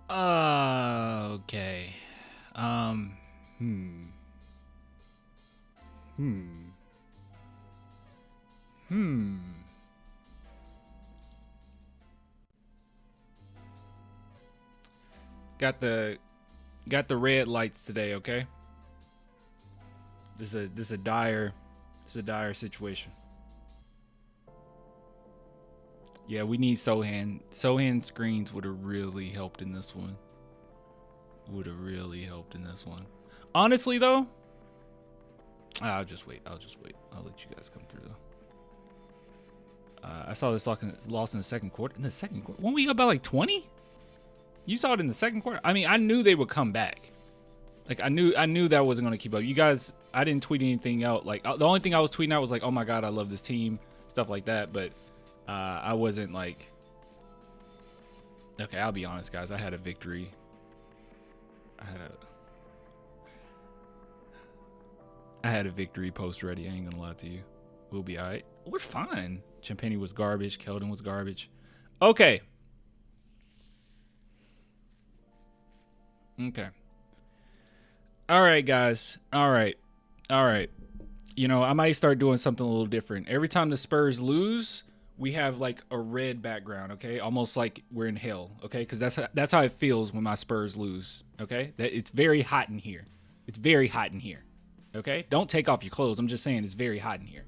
Okay. Um. Hmm. Hmm. Hmm. Got the red lights today. Okay. This is a dire situation. Yeah, we need Sohan. Sohan screens would have really helped in this one. Would have really helped in this one. Honestly, though, I'll just wait. I'll let you guys come through, though. I saw this loss in the second quarter. In the second quarter? When we got about like 20? You saw it in the second quarter? I mean, I knew they would come back. Like, I knew that wasn't going to keep up. You guys, I didn't tweet anything out. Like, the only thing I was tweeting out was like, oh my God, I love this team. Stuff like that. But I wasn't like... Okay, I'll be honest, guys. I had a victory. I had a victory post ready. I ain't gonna lie to you. We'll be all right. We're fine. Champagny was garbage. Keldon was garbage. Okay. Okay. All right, guys. All right. You know, I might start doing something a little different. Every time the Spurs lose, we have like a red background, okay? Almost like we're in hell, okay? Because that's how it feels when my Spurs lose, okay? That it's very hot in here. It's very hot in here, okay? Don't take off your clothes. I'm just saying it's very hot in here.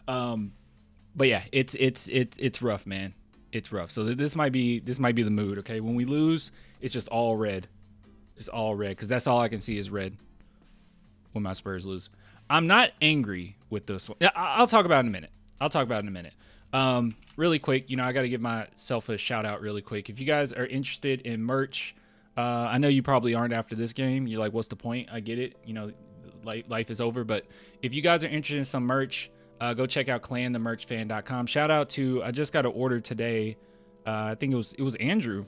But yeah, it's rough, man. It's rough. So this might be the mood, okay? When we lose, it's just all red, because that's all I can see is red when my Spurs lose. I'm not angry with this one. I'll talk about it in a minute. Really quick, you know, I got to give myself a shout out really quick. If you guys are interested in merch, I know you probably aren't after this game. You're like, what's the point? I get it. You know, life is over. But if you guys are interested in some merch, go check out clanthemerchfan.com. Shout out to, I just got an order today. I think it was Andrew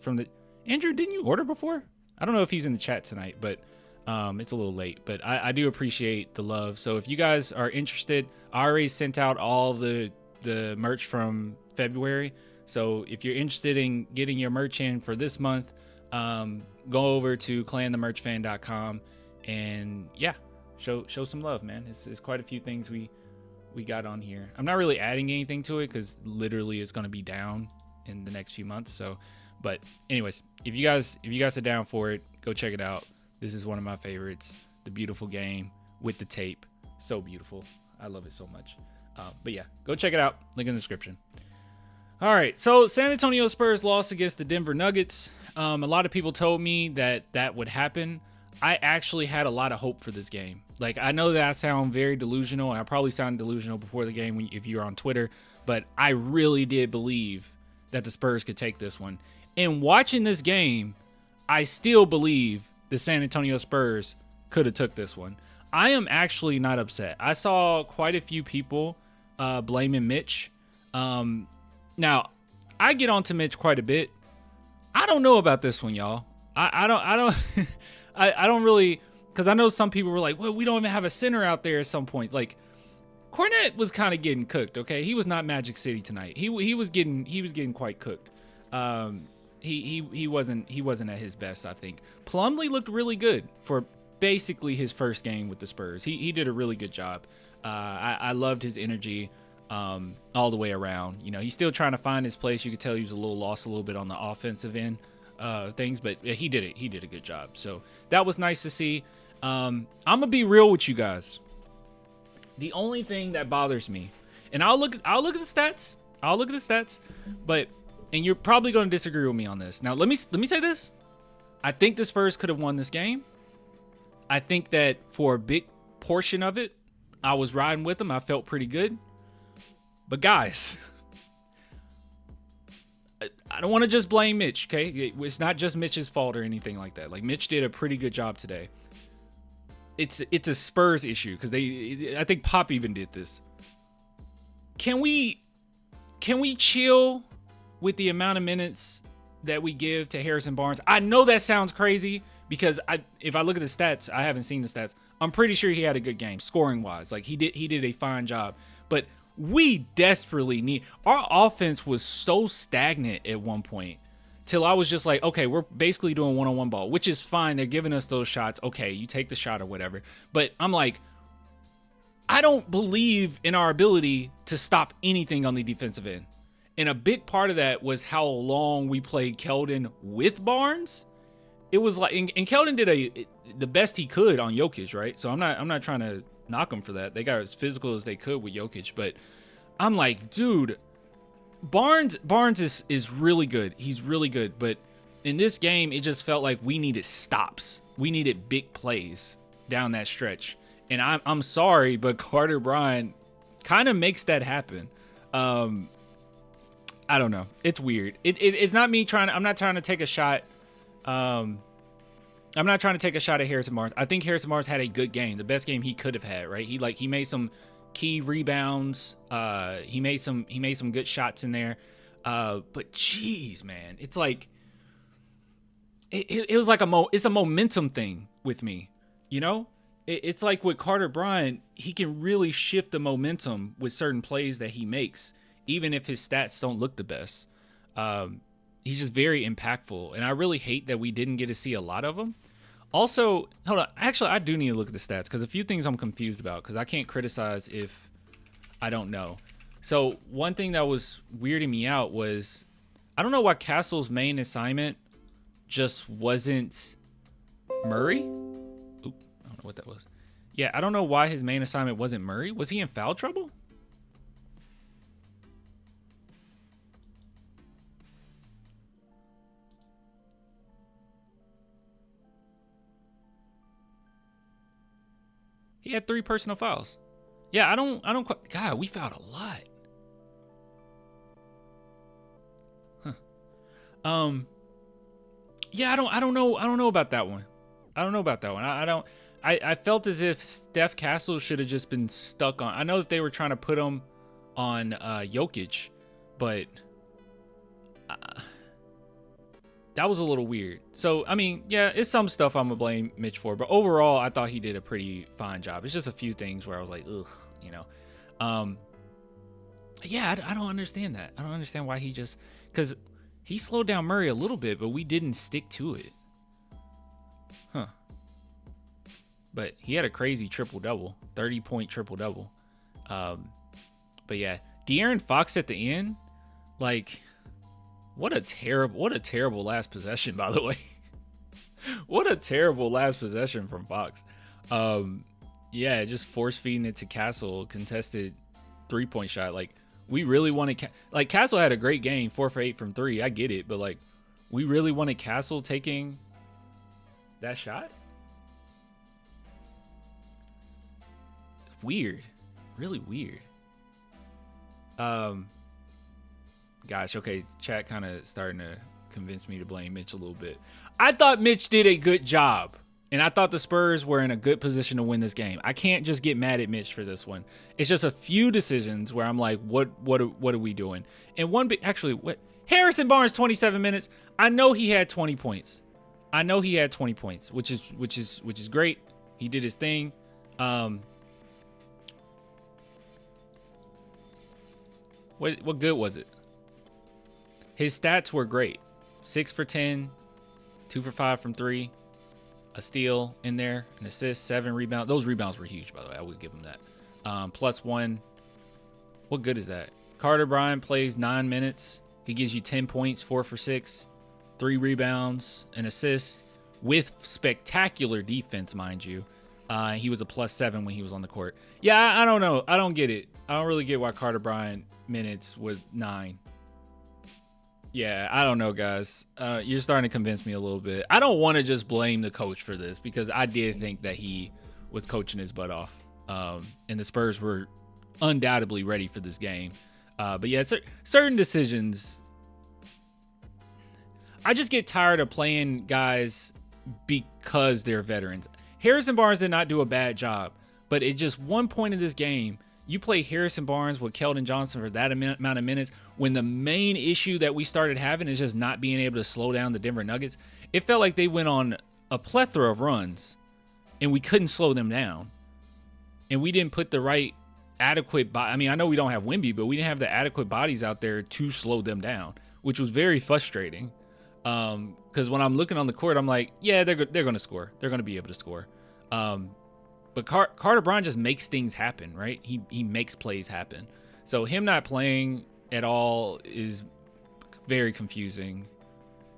Andrew, didn't you order before? I don't know if he's in the chat tonight, but it's a little late. But I do appreciate the love. So if you guys are interested, I already sent out all the merch from February. So if you're interested in getting your merch in for this month, go over to clanthemerchfan.com and yeah, show some love, man. It's quite a few things we got on here. I'm not really adding anything to it because literally it's going to be down in the next few months. So, but anyways, if you guys are down for it, go check it out. This is one of my favorites. The beautiful game with the tape. So beautiful. I love it so much. But yeah, go check it out. Link in the description. All right, so San Antonio Spurs lost against the Denver Nuggets. A lot of people told me that would happen. I actually had a lot of hope for this game. Like, I know that I sound very delusional, and I probably sounded delusional before the game if you're on Twitter, but I really did believe that the Spurs could take this one. And watching this game, I still believe the San Antonio Spurs could have took this one. I am actually not upset. I saw quite a few people blaming Mitch. Now, I get on to Mitch quite a bit. I don't know about this one, y'all. I don't really, because I know some people were like, well, we don't even have a center out there at some point. Like, Cornette was kind of getting cooked, okay? He was not Magic City tonight. He was getting quite cooked. He wasn't at his best, I think. Plumlee looked really good for basically his first game with the Spurs. He did a really good job. I loved his energy all the way around. You know, he's still trying to find his place. You could tell he was a little lost a little bit on the offensive end things, but he did it. He did a good job. So that was nice to see. I'm gonna be real with you guys. The only thing that bothers me, and I'll look at the stats. But and you're probably going to disagree with me on this. Now let me say this. I think the Spurs could have won this game. I think that for a big portion of it, I was riding with them. I felt pretty good. But guys, I don't want to just blame Mitch, okay? It's not just Mitch's fault or anything like that. Like, Mitch did a pretty good job today. It's a Spurs issue because I think Pop even did this. Can we chill with the amount of minutes that we give to Harrison Barnes? I know that sounds crazy because if I look at the stats, I haven't seen the stats. I'm pretty sure he had a good game scoring wise. Like, he did a fine job. But we desperately need, our offense was so stagnant at one point till I was just like, okay, we're basically doing one-on-one ball, which is fine. They're giving us those shots. Okay, you take the shot or whatever. But I'm like, I don't believe in our ability to stop anything on the defensive end. And a big part of that was how long we played Keldon with Barnes. It was like, and Keldon did the best he could on Jokic, right? So I'm not trying to knock him for that. They got as physical as they could with Jokic, but I'm like, dude, Barnes is really good. He's really good, but in this game, it just felt like we needed stops. We needed big plays down that stretch. And I'm sorry, but Carter Bryant kind of makes that happen. I don't know. It's weird. It's not me trying. I'm not trying to take a shot. I'm not trying to take a shot at Harrison Barnes. I think Harrison Barnes had a good game, the best game he could have had. Right? He made some key rebounds. He made some good shots in there. But geez, man, it's like it was like it's a momentum thing with me. You know, it's like with Carter Bryant, he can really shift the momentum with certain plays that he makes, even if his stats don't look the best. He's just very impactful, and I really hate that we didn't get to see a lot of him. Also, hold on. Actually, I do need to look at the stats because a few things I'm confused about because I can't criticize if I don't know. So one thing that was weirding me out was I don't know why Castle's main assignment just wasn't Murray. Oop, I don't know what that was. Yeah, I don't know why his main assignment wasn't Murray. Was he in foul trouble? He had 3 personal fouls. Yeah, I don't quite. God, we fouled a lot. Huh. Yeah, I don't know about that one. I felt as if Steph Castle should have just been stuck on. I know that they were trying to put him on Jokic, but that was a little weird. So, I mean, yeah, it's some stuff I'm going to blame Mitch for. But overall, I thought he did a pretty fine job. It's just a few things where I was like, ugh, you know. Yeah, I don't understand that. I don't understand why he just... Because he slowed down Murray a little bit, but we didn't stick to it. Huh. But he had a crazy triple-double. 30-point triple-double. But yeah, De'Aaron Fox at the end, like... What a terrible last possession, by the way. What a terrible last possession from Fox. Yeah, just force feeding it to Castle, contested 3-point shot. Like, we really wanted like Castle had a great game, 4 for 8 from 3. I get it, but like, we really wanted Castle taking that shot. Weird, really weird. Gosh, okay, chat kind of starting to convince me to blame Mitch a little bit. I thought Mitch did a good job, and I thought the Spurs were in a good position to win this game. I can't just get mad at Mitch for this one. It's just a few decisions where I'm like, what are we doing? And actually, what? Harrison Barnes, 27 minutes. I know he had 20 points. Which is great. He did his thing. What good was it? His stats were great. 6 for 10, 2 for 5 from 3, a steal in there, an assist, 7 rebounds. Those rebounds were huge, by the way. I would give him that. +1. What good is that? Carter Bryant plays 9 minutes. He gives you 10 points, 4 for 6, 3 rebounds, an assist with spectacular defense, mind you. He was a +7 when he was on the court. Yeah, I don't know. I don't get it. I don't really get why Carter Bryant minutes was 9. Yeah, I don't know, guys. You're starting to convince me a little bit. I don't want to just blame the coach for this because I did think that he was coaching his butt off. And the Spurs were undoubtedly ready for this game. But yeah, certain decisions. I just get tired of playing guys because they're veterans. Harrison Barnes did not do a bad job, but at just one point in this game, you play Harrison Barnes with Keldon Johnson for that amount of minutes when the main issue that we started having is just not being able to slow down the Denver Nuggets. It felt like they went on a plethora of runs and we couldn't slow them down. And we didn't put the right adequate I mean, I know we don't have Wemby, but we didn't have the adequate bodies out there to slow them down, which was very frustrating. Because when I'm looking on the court, I'm like, yeah, they're going to score. They're going to be able to score. But Carter Bryant just makes things happen, right? He makes plays happen. So him not playing at all is very confusing.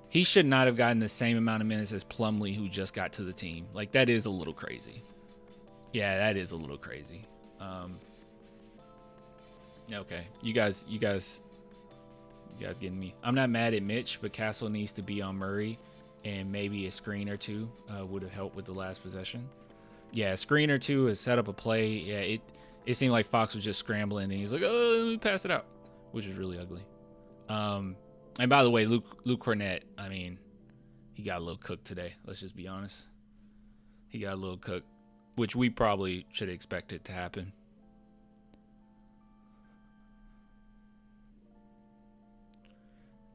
He should not have gotten the same amount of minutes as Plumlee, who just got to the team. Like, that is a little crazy. Yeah, that is a little crazy. Okay, you guys getting me. I'm not mad at Mitch, but Castle needs to be on Murray, and maybe a screen or two would have helped with the last possession. Yeah, a screen or two has set up a play. Yeah, it seemed like Fox was just scrambling, and he's like, oh, let me pass it out, which is really ugly. And by the way, Luke Cornett, I mean, he got a little cooked today. Let's just be honest. He got a little cooked, which we probably should expect it to happen.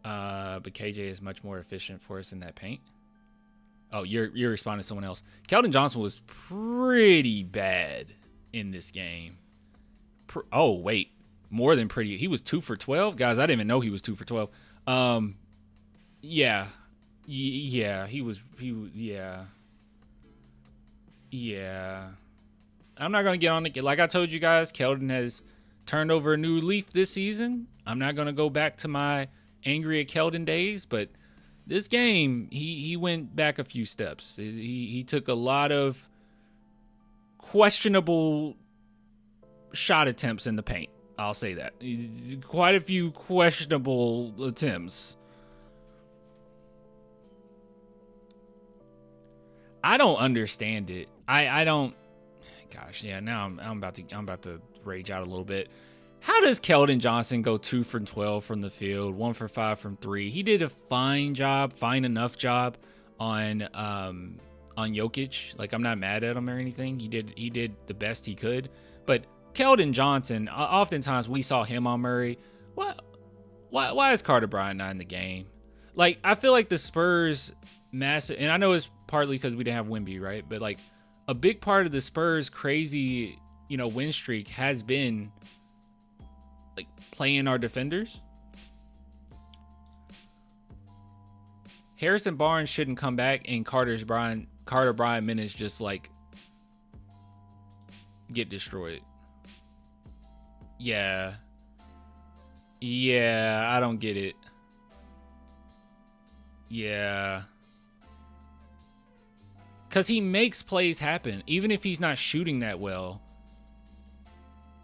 But KJ is much more efficient for us in that paint. Oh, you're responding to someone else. Keldon Johnson was pretty bad in this game. Oh, wait. More than pretty. He was 2 for 12? Guys, I didn't even know he was 2 for 12. Yeah. Yeah, Yeah. I'm not going to get on it. Like I told you guys, Keldon has turned over a new leaf this season. I'm not going to go back to my angry at Keldon days, but this game, he went back a few steps. He took a lot of questionable shot attempts in the paint. I'll say that. Quite a few questionable attempts. I don't understand it. I don't. Gosh, yeah. Now I'm about to rage out a little bit. How does Keldon Johnson go 2 for 12 from the field, 1 for 5 from 3? He did a fine enough job on Jokic. Like, I'm not mad at him or anything. He did the best he could. But Keldon Johnson, oftentimes we saw him on Murray. Why is Carter Bryant not in the game? Like, I feel like the Spurs massive, and I know it's partly because we didn't have Wemby, right? But like, a big part of the Spurs crazy, win streak has been like playing our defenders. Harrison Barnes shouldn't come back, and Carter Bryant minutes just like get destroyed. Yeah, I don't get it. Yeah. Because he makes plays happen. Even if he's not shooting that well,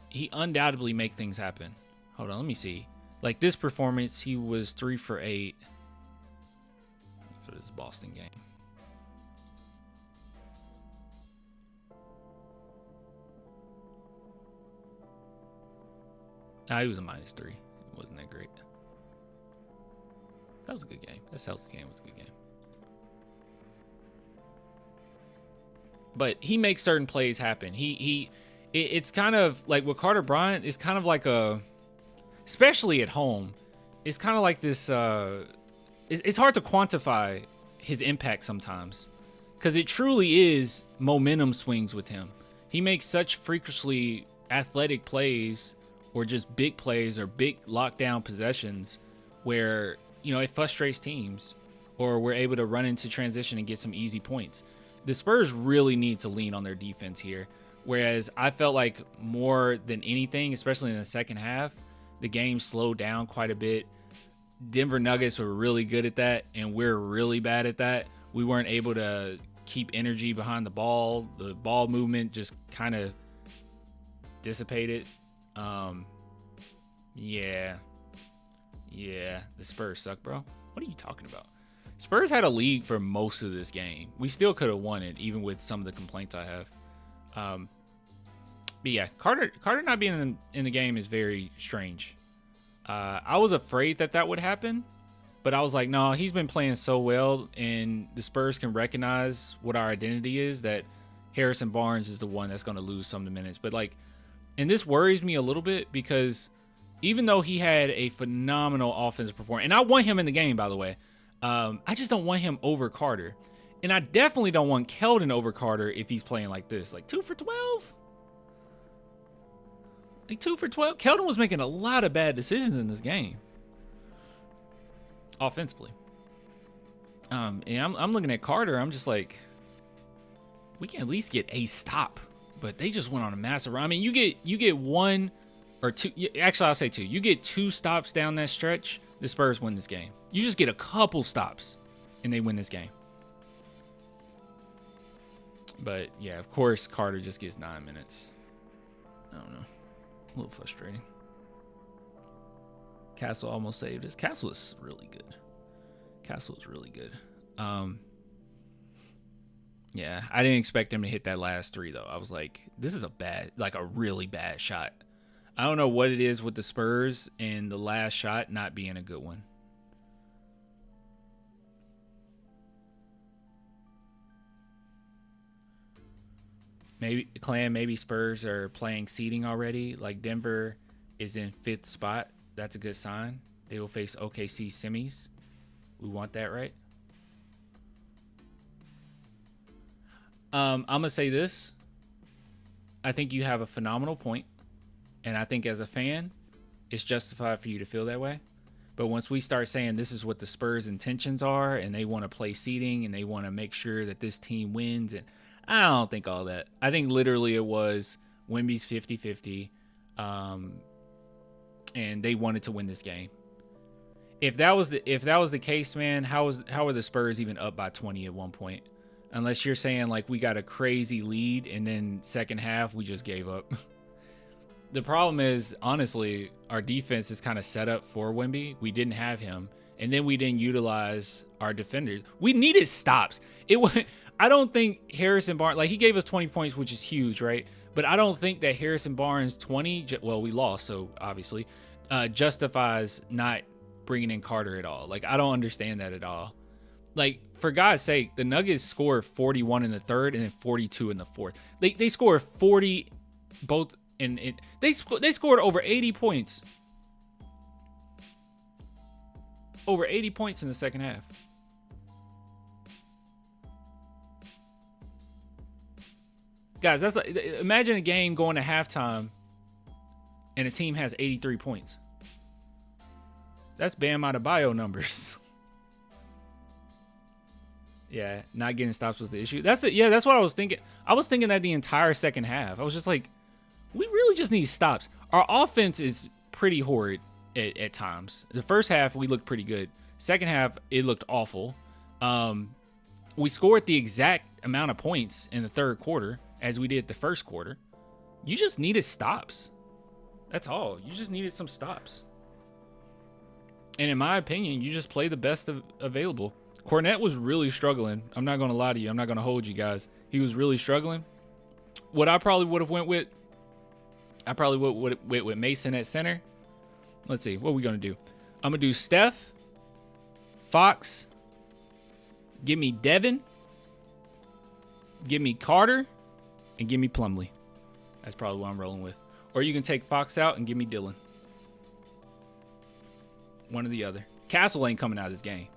he undoubtedly makes things happen. Hold on, let me see. Like this performance, he was 3 for 8. Go to this Boston game. Nah, he was a -3. It wasn't that great. That was a good game. That Celtics game was a good game. But he makes certain plays happen. It's kind of like with Carter Bryant, it's kind of like especially at home, it's kind of like this, it's hard to quantify his impact sometimes because it truly is momentum swings with him. He makes such freakishly athletic plays or just big plays or big lockdown possessions where, it frustrates teams or we're able to run into transition and get some easy points. The Spurs really need to lean on their defense here. Whereas I felt like more than anything, especially in the second half, the game slowed down quite a bit. Denver Nuggets were really good at that, and we're really bad at that. We weren't able to keep energy behind the ball. The ball movement just kind of dissipated. Yeah. The Spurs suck, bro. What are you talking about? Spurs had a lead for most of this game. We still could have won it, even with some of the complaints I have. But yeah, Carter not being in the game is very strange. I was afraid that would happen, but I was like, no, he's been playing so well, and the Spurs can recognize what our identity is, that Harrison Barnes is the one that's going to lose some of the minutes. But like, and this worries me a little bit because even though he had a phenomenal offensive performance, and I want him in the game, by the way, I just don't want him over Carter. And I definitely don't want Keldon over Carter if he's playing like this. Like 2 for 12? Like 2 for 12? Keldon was making a lot of bad decisions in this game. Offensively. And I'm looking at Carter. I'm just like, we can at least get a stop, but they just went on a massive run. I mean, you get one or two. Actually, I'll say two. You get 2 stops down that stretch, the Spurs win this game. You just get a couple stops, and they win this game. But yeah, of course, Carter just gets 9 minutes. I don't know, a little frustrating. Castle almost saved us. Castle is really good. Castle is really good. Yeah, I didn't expect him to hit that last 3 though. I was like, this is a really bad shot. I don't know what it is with the Spurs and the last shot not being a good one. Maybe Spurs are playing seeding already. Like Denver is in 5th spot. That's a good sign. They will face OKC semis. We want that, right? I'm going to say this. I think you have a phenomenal point. And I think as a fan, it's justified for you to feel that way. But once we start saying this is what the Spurs' intentions are, and they want to play seeding, and they want to make sure that this team wins, and I don't think all that. I think literally it was Wemby's 50-50, and they wanted to win this game. If that was the case, man, how are the Spurs even up by 20 at one point? Unless you're saying like we got a crazy lead and then second half we just gave up. The problem is, honestly, our defense is kind of set up for Wemby. We didn't have him, and then we didn't utilize our defenders. We needed stops. I don't think Harrison Barnes, like, he gave us 20 points, which is huge, right? But I don't think that Harrison Barnes 20, well, we lost, so obviously, justifies not bringing in Carter at all. Like, I don't understand that at all. Like, for God's sake, the Nuggets scored 41 in the third and then 42 in the fourth. They scored 40 both, and they scored over 80 points. Over 80 points in the second half. Guys, that's like, imagine a game going to halftime and a team has 83 points. That's Bam Adebayo numbers. Yeah, not getting stops was the issue. That's what I was thinking. I was thinking that the entire second half. I was just like, we really just need stops. Our offense is pretty horrid at times. The first half, we looked pretty good. Second half, it looked awful. We scored the exact amount of points in the third quarter as we did the first quarter. You just needed stops. That's all. You just needed some stops. And in my opinion, you just play the best available. Cornette was really struggling. I'm not going to lie to you. I'm not going to hold you guys. He was really struggling. What I probably would have went with, I probably would went with Mason at center. Let's see. What are we going to do? I'm going to do Steph, Fox, give me Devin, give me Carter, and give me Plumlee. That's probably what I'm rolling with. Or you can take Fox out and give me Dillon. One or the other. Castle ain't coming out of this game,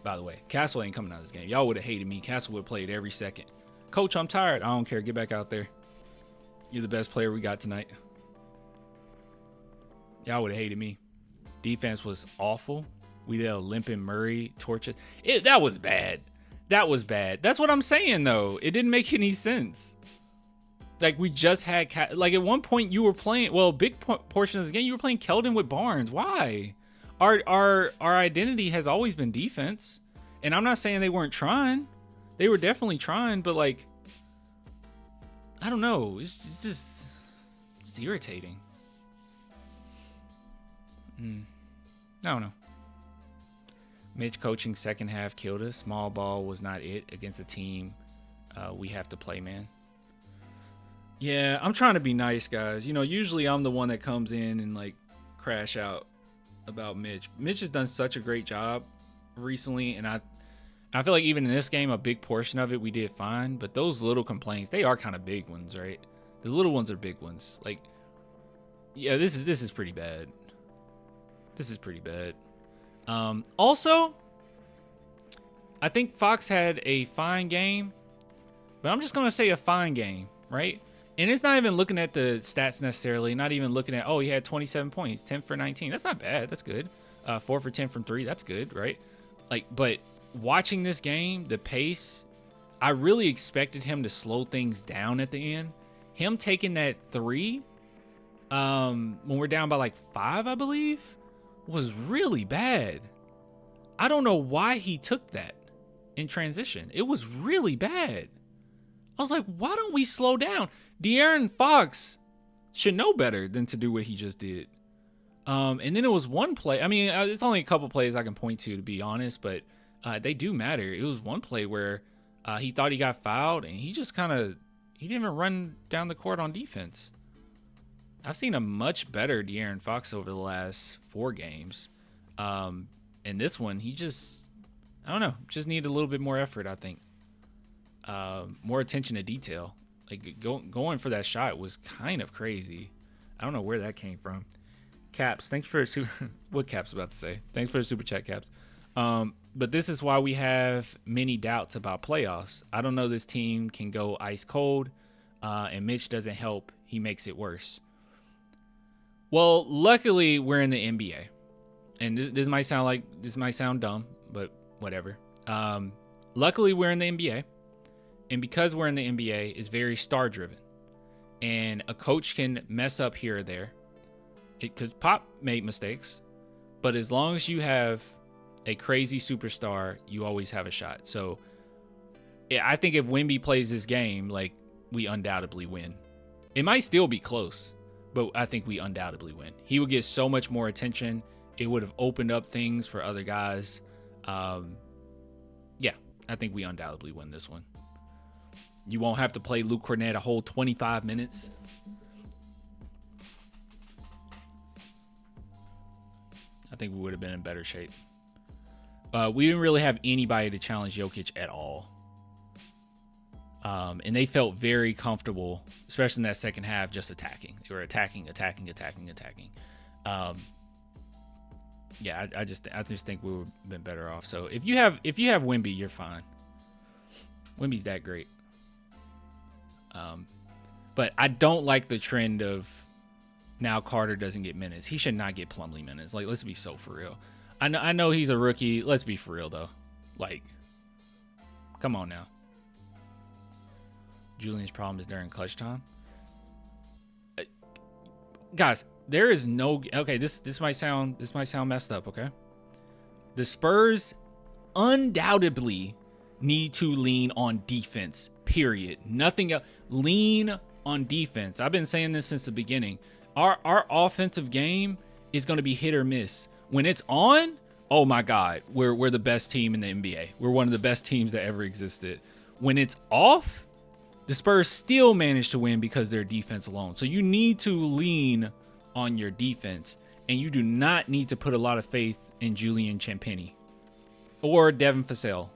by the way. Castle ain't coming out of this game. Y'all would have hated me. Castle would have played every second. Coach, I'm tired. I don't care. Get back out there. You're the best player we got tonight. Y'all would have hated me. Defense was awful. We did a limping Murray torture. That was bad. That was bad. That's what I'm saying, though. It didn't make any sense. Like, we just had... Like, at one point, you were playing... Well, a big portion of this game, you were playing Keldon with Barnes. Why? Our identity has always been defense. And I'm not saying they weren't trying. They were definitely trying, but, like... I don't know. It's irritating. I don't know. Mitch coaching second half killed us. Small ball was not it against a team we have to play, man. Yeah, I'm trying to be nice, guys. You know, usually I'm the one that comes in and, like, crash out about Mitch. Mitch has done such a great job recently, and I feel like even in this game, a big portion of it we did fine, but those little complaints, they are kind of big ones, right? The little ones are big ones. Like, yeah, this is pretty bad. This is pretty bad. Also, I think Fox had a fine game, but I'm just going to say a fine game, right? And it's not even looking at the stats necessarily, not even looking at, oh, he had 27 points, 10 for 19. That's not bad. That's good. 4 for 10 from 3. That's good, right? But watching this game, the pace, I really expected him to slow things down at the end. Him taking that 3, when we're down by like 5, I believe, was really bad. I don't know why he took that in transition. It was really bad. I was like, why don't we slow down? De'Aaron Fox should know better than to do what he just did. And then it was one play. I mean, it's only a couple plays I can point to be honest, but they do matter. It was one play where he thought he got fouled, and he just he didn't even run down the court on defense. I've seen a much better De'Aaron Fox over the last 4 games. And this one, he just, I don't know, just needed a little bit more effort, I think. More attention to detail. Like going for that shot was kind of crazy. I don't know where that came from. Caps, thanks for what Caps about to say. Thanks for the super chat, Caps. But this is why we have many doubts about playoffs. I don't know this team can go ice cold, and Mitch doesn't help. He makes it worse. Well, luckily we're in the NBA, and this might sound dumb, but whatever. Luckily we're in the NBA, and because we're in the NBA, it's very star driven, and a coach can mess up here or there. Because Pop made mistakes, but as long as you have a crazy superstar, you always have a shot. So I think if Wemby plays this game, like, we undoubtedly win. It might still be close, but I think we undoubtedly win. He would get so much more attention. It would have opened up things for other guys. Yeah, I think we undoubtedly win this one. You won't have to play Luke Cornett a whole 25 minutes. I think we would have been in better shape. We didn't really have anybody to challenge Jokic at all. And they felt very comfortable, especially in that second half, just attacking. They were attacking. Yeah, I just think we would have been better off. So if you have Wemby, you're fine. Wemby's that great. But I don't like the trend of now Carter doesn't get minutes. He should not get Plumlee minutes. Like, let's be so for real. I know he's a rookie. Let's be for real, though. Like, come on now. Julian's problem is during clutch time. Guys, there is no... Okay, this might sound messed up, okay? The Spurs undoubtedly need to lean on defense, period. Nothing else. Lean on defense. I've been saying this since the beginning. Our offensive game is going to be hit or miss. When it's on, oh my God, we're the best team in the NBA. We're one of the best teams that ever existed. When it's off, the Spurs still manage to win because their defense alone. So you need to lean on your defense, and you do not need to put a lot of faith in Julian Champagnie or Devin Vassell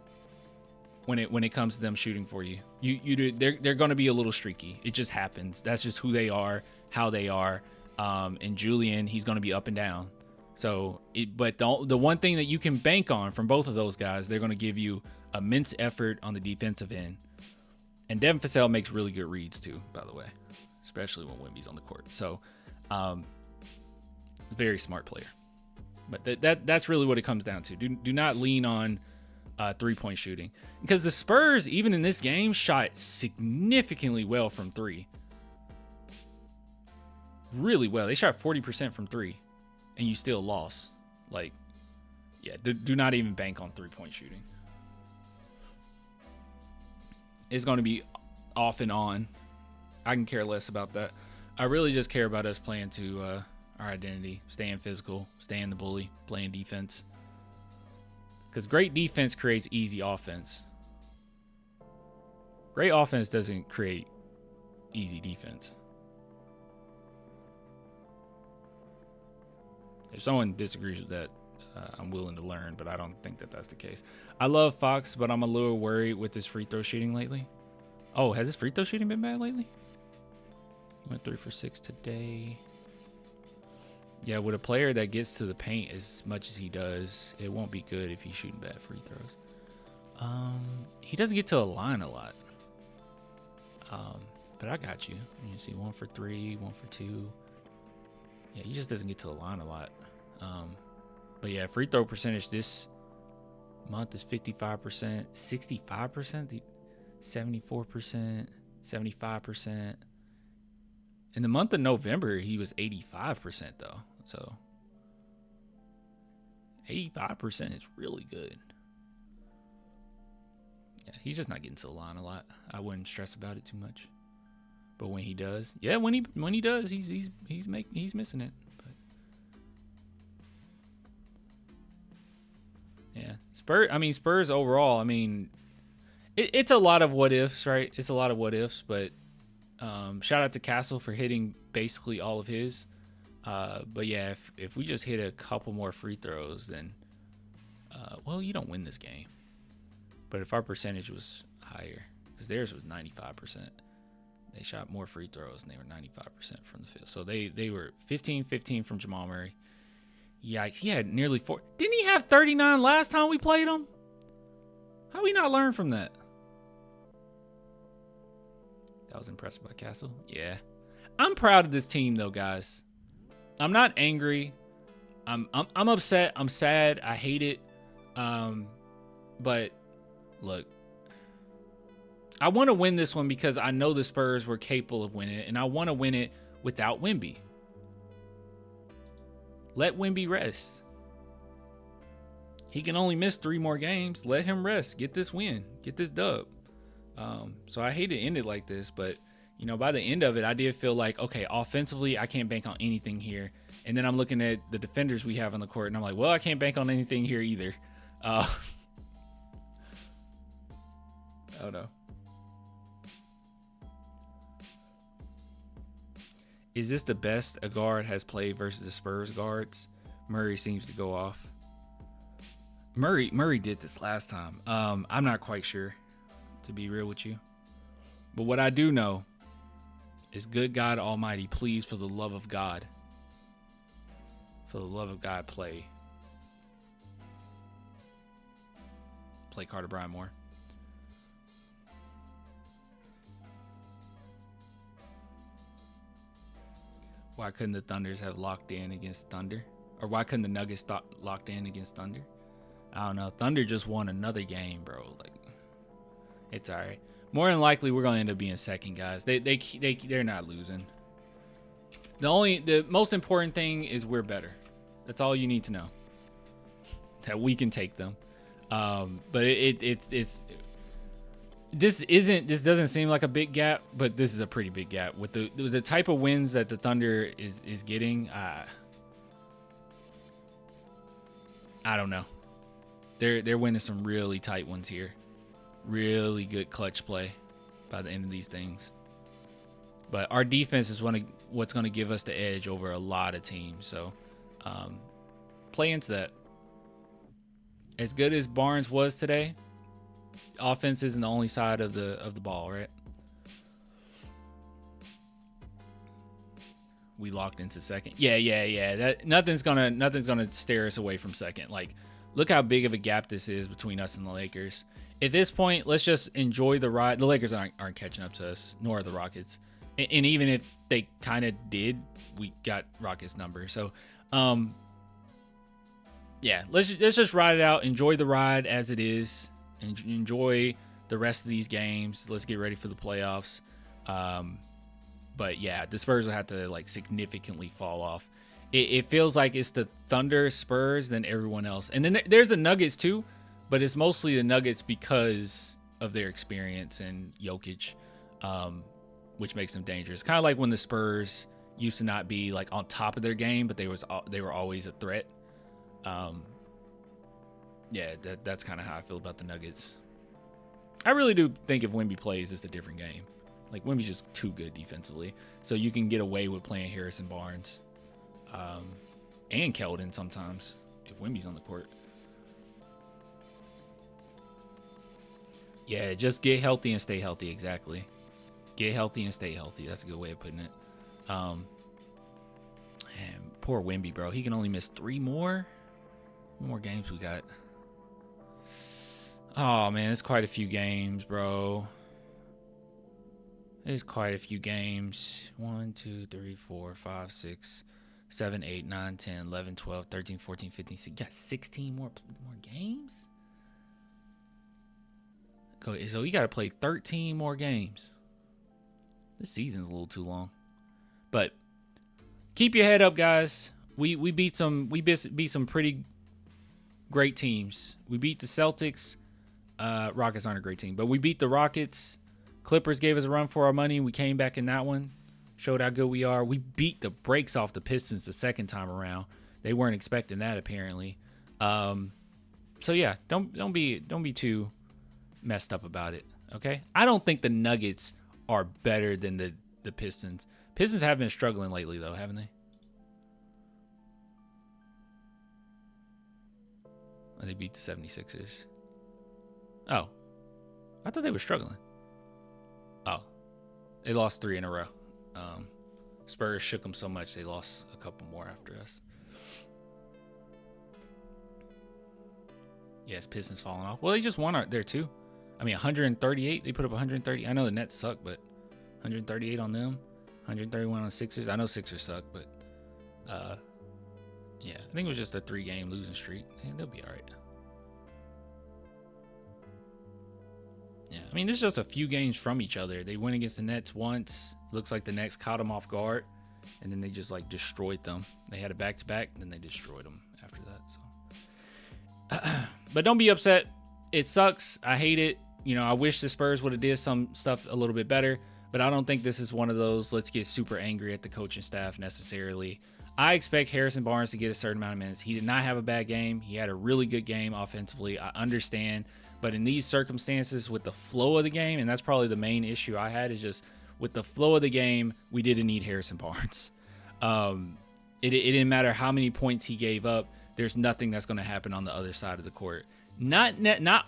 when it comes to them shooting for you. They're going to be a little streaky. It just happens. That's just who they are, how they are. And Julian, he's going to be up and down. So, but the one thing that you can bank on from both of those guys, they're going to give you immense effort on the defensive end. And Devin Vassell makes really good reads too, by the way, especially when Wemby's on the court. So, very smart player. But that's really what it comes down to. Do not lean on 3-point shooting, because the Spurs, even in this game, shot significantly well from 3. Really well. They shot 40% from 3, and you still lost. Like, yeah, do not even bank on 3-point shooting. It's going to be off and on. I can care less about that. I really just care about us playing to our identity, staying physical, staying the bully, playing defense. Because great defense creates easy offense. Great offense doesn't create easy defense. If someone disagrees with that, I'm willing to learn, but I don't think that that's the case. I love Fox, but I'm a little worried with his free throw shooting lately. Oh, has his free throw shooting been bad lately? He went 3 for 6 today. Yeah, with a player that gets to the paint as much as he does, it won't be good if he's shooting bad free throws. He doesn't get to the line a lot. But I got you. You see 1 for 3, 1 for 2. Yeah, he just doesn't get to the line a lot. But yeah, free throw percentage this Month is 55%, 65%, 74%, 75%. In the month of November, he was 85% though. So 85% is really good. Yeah, he's just not getting to the line a lot. I wouldn't stress about it too much. But when he does, yeah, when he does, he's missing it. But yeah, Spurs overall. I mean, it's a lot of what ifs, right? It's a lot of what ifs. But shout out to Castle for hitting basically all of his. But yeah, if we just hit a couple more free throws, then well, you don't win this game. But if our percentage was higher, because theirs was 95%. They shot more free throws, and they were 95% from the field. So they were 15-15 from Jamal Murray. Yeah, he had nearly 4. Didn't he have 39 last time we played him? How we not learn from that? That was impressive by Castle. Yeah. I'm proud of this team, though, guys. I'm not angry. I'm upset. I'm sad. I hate it. But, look. I want to win this one because I know the Spurs were capable of winning it, and I want to win it without Wemby. Let Wemby rest. He can only miss 3 more games. Let him rest. Get this win. Get this dub. So I hate to end it like this, but, you know, by the end of it, I did feel like, okay, offensively, I can't bank on anything here. And then I'm looking at the defenders we have on the court, and I'm like, well, I can't bank on anything here either. Oh, no. Is this the best a guard has played versus the Spurs guards? Murray seems to go off. Murray did this last time. I'm not quite sure, to be real with you. But what I do know is, good God Almighty, please, for the love of God, play Carter Bryant more. Why couldn't the Thunders have locked in against Thunder? Or why couldn't the Nuggets locked in against Thunder? I don't know. Thunder just won another game, bro. Like, it's all right. More than likely, we're gonna end up being second, guys. They're not losing. The most important thing is we're better. That's all you need to know. That we can take them. But this doesn't seem like a big gap, but this is a pretty big gap with the type of wins that the Thunder is getting. I don't know. They're winning some really tight ones here. Really good clutch play by the end of these things. But our defense is what's going to give us the edge over a lot of teams. So play into that. As good as Barnes was today, offense isn't the only side of the ball, right? We locked into second. Yeah. That nothing's gonna steer us away from second. Like, look how big of a gap this is between us and the Lakers. At this point, let's just enjoy the ride. The Lakers aren't catching up to us, nor are the Rockets. And even if they kind of did, we got Rockets' number. So, yeah, let's just ride it out. Enjoy the ride as it is. Enjoy the rest of these games. Let's get ready for the playoffs. But yeah, the Spurs will have to like significantly fall off. It feels like it's the Thunder, Spurs, then everyone else. And then there's the Nuggets too, but it's mostly the Nuggets because of their experience and Jokic, which makes them dangerous. Kind of like when the Spurs used to not be like on top of their game, but they were always a threat. Yeah, that's kind of how I feel about the Nuggets. I really do think if Wemby plays, it's a different game. Like, Wemby's just too good defensively. So you can get away with playing Harrison Barnes. And Keldon sometimes, if Wemby's on the court. Yeah, just get healthy and stay healthy, exactly. Get healthy and stay healthy. That's a good way of putting it. Man, poor Wemby, bro. He can only miss 3 more. What more games we got? Oh, man, it's quite a few games, bro. It's quite a few games. 1, 2, 3, 4, 5, 6, 7, 8, 9, 10, 11, 12, 13, 14, 15, 16. You got 16 more games? So he got to play 13 more games. This season's a little too long. But keep your head up, guys. We beat some pretty great teams. We beat the Celtics. Rockets aren't a great team, but we beat the Rockets. Clippers gave us a run for our money. We came back in that one. Showed how good we are. We beat the brakes off the Pistons the second time around. They weren't expecting that apparently. So yeah, don't be too messed up about it. Okay, I don't think the Nuggets are better than the Pistons. Pistons have been struggling lately though, haven't they? They beat the 76ers. Oh, I thought they were struggling. Oh, they lost 3 in a row. Spurs shook them so much they lost a couple more after us. Yes, Pistons falling off. Well, they just won there too. I mean, 138. They put up 130. I know the Nets suck, but 138 on them, 131 on Sixers. I know Sixers suck, but yeah, I think it was just a 3-game losing streak. And they'll be all right. Yeah, I mean, this is just a few games from each other. They went against the Nets once. Looks like the Nets caught them off guard, and then they just like destroyed them. They had a back-to-back, and then they destroyed them after that. So, but don't be upset. It sucks. I hate it. You know, I wish the Spurs would have did some stuff a little bit better, but I don't think this is one of those let's get super angry at the coaching staff necessarily. I expect Harrison Barnes to get a certain amount of minutes. He did not have a bad game. He had a really good game offensively. I understand. But in these circumstances, with the flow of the game, and that's probably the main issue I had, is just with the flow of the game, we didn't need Harrison Barnes. It didn't matter how many points he gave up. There's nothing that's going to happen on the other side of the court. Not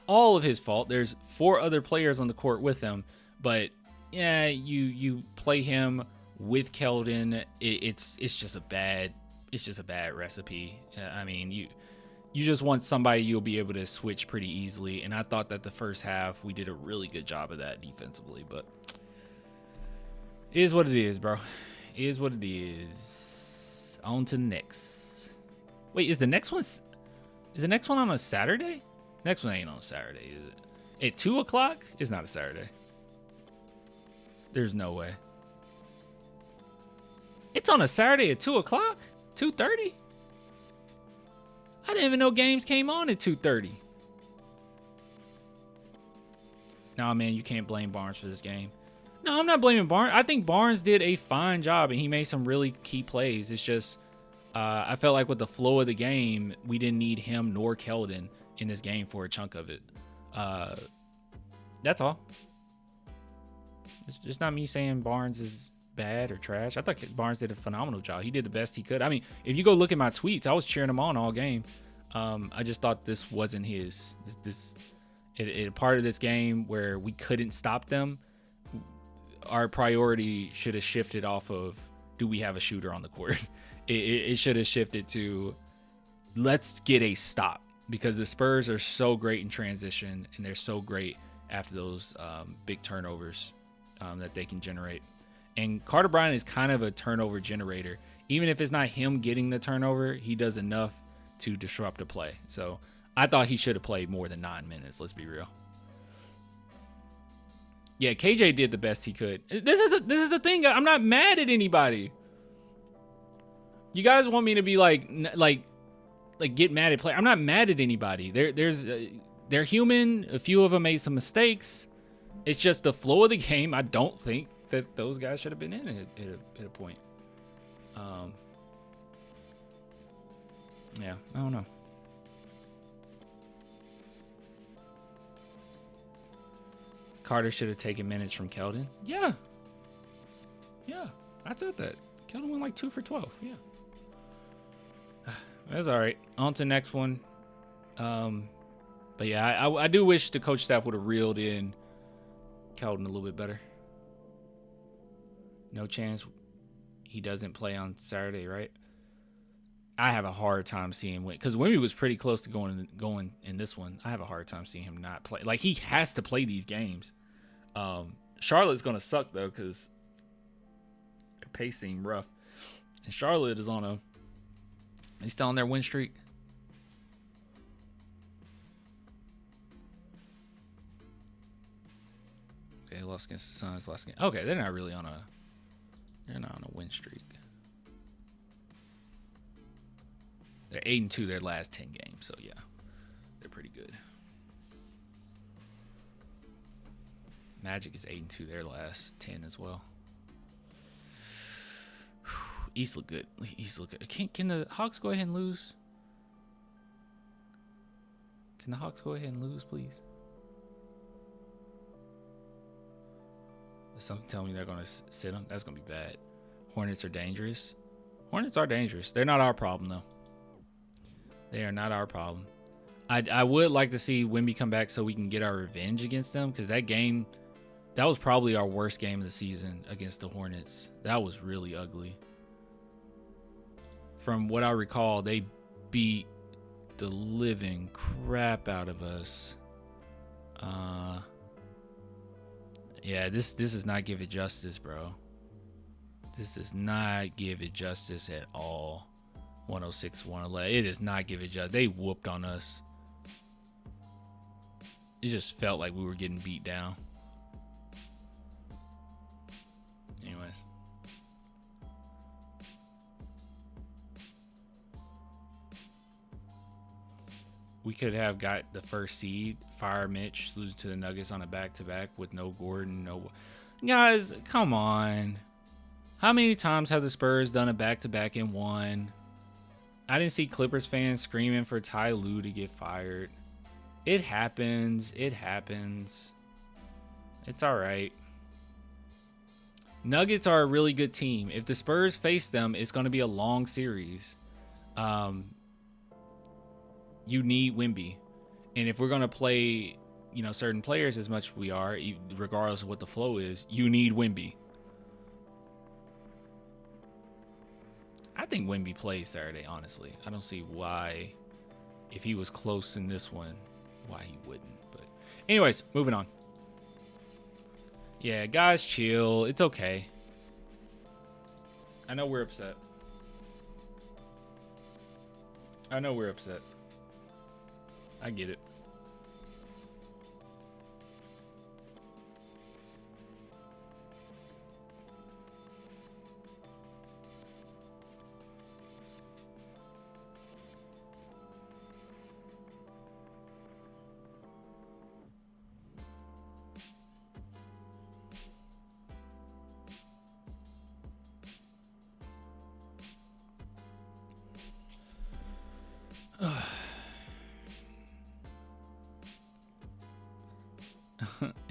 all of his fault. There's 4 other players on the court with him. But, yeah, you play him with Keldon. It's just a bad recipe. I mean, you just want somebody you'll be able to switch pretty easily. And I thought that the first half, we did a really good job of that defensively. But it is what it is, bro. It is what it is. On to the next. Wait, is the next one on a Saturday? Next one ain't on a Saturday, is it? At 2 o'clock? It's not a Saturday. There's no way. It's on a Saturday at 2 o'clock? 2:30? I didn't even know games came on at 2:30. Nah, man, you can't blame Barnes for this game. No, I'm not blaming Barnes. I think Barnes did a fine job, and he made some really key plays. It's just I felt like with the flow of the game, we didn't need him nor Keldon in this game for a chunk of it. That's all. It's not me saying Barnes is bad or trash. I thought Barnes did a phenomenal job. He did the best he could. I mean, if you go look at my tweets, I was cheering him on all game. I just thought this wasn't his. This part of this game where we couldn't stop them, our priority should have shifted off of, do we have a shooter on the court? It should have shifted to, let's get a stop, because the Spurs are so great in transition, and they're so great after those big turnovers that they can generate. And Carter Bryant is kind of a turnover generator. Even if it's not him getting the turnover, he does enough to disrupt a play. So I thought he should have played more than 9 minutes. Let's be real. Yeah, KJ did the best he could. This is the thing. I'm not mad at anybody. You guys want me to be like get mad at play? I'm not mad at anybody. They're human. A few of them made some mistakes. It's just the flow of the game. I don't think that those guys should have been in at a point. Yeah, I don't know. Carter should have taken minutes from Keldon. Yeah, I said that. Keldon went like 2 for 12. Yeah, that's all right. On to the next one. But yeah, I do wish the coach staff would have reeled in Keldon a little bit better. No chance he doesn't play on Saturday, right? I have a hard time seeing Wemby, because Wemby was pretty close to going in this one. I have a hard time seeing him not play. Like, he has to play these games. Charlotte's gonna suck though, because the pace seemed rough, and Charlotte is he's still on their win streak. they lost against the Suns last game. Okay, they're not really on a win streak. They're 8-2 their last 10 games, so yeah, they're pretty good. Magic is 8-2 their last 10 as well. East look good. East look good. Can the Hawks go ahead and lose? Can the Hawks go ahead and lose, please? There's something telling me they're going to sit them. That's going to be bad. Hornets are dangerous. Hornets are dangerous. They're not our problem, though. They are not our problem. I would like to see Wemby come back so we can get our revenge against them, because that was probably our worst game of the season against the Hornets. That was really ugly. From what I recall, they beat the living crap out of us. Yeah, this does not give it justice, bro. This does not give it justice at all. 106-111. It does not give it justice. They whooped on us. It just felt like we were getting beat down. Anyways. We could have got the first seed, fire Mitch, lose to the Nuggets on a back-to-back with no Gordon, no... Guys, come on. How many times have the Spurs done a back-to-back and won? I didn't see Clippers fans screaming for Ty Lue to get fired. It happens. It happens. It's all right. Nuggets are a really good team. If the Spurs face them, it's going to be a long series. You need Wemby. And if we're going to play, certain players as much as we are, regardless of what the flow is, you need Wemby. I think Wemby plays Saturday, honestly. I don't see why, if he was close in this one, why he wouldn't. But anyways, moving on. Yeah, guys, chill. It's okay. I know we're upset. I know we're upset. I get it.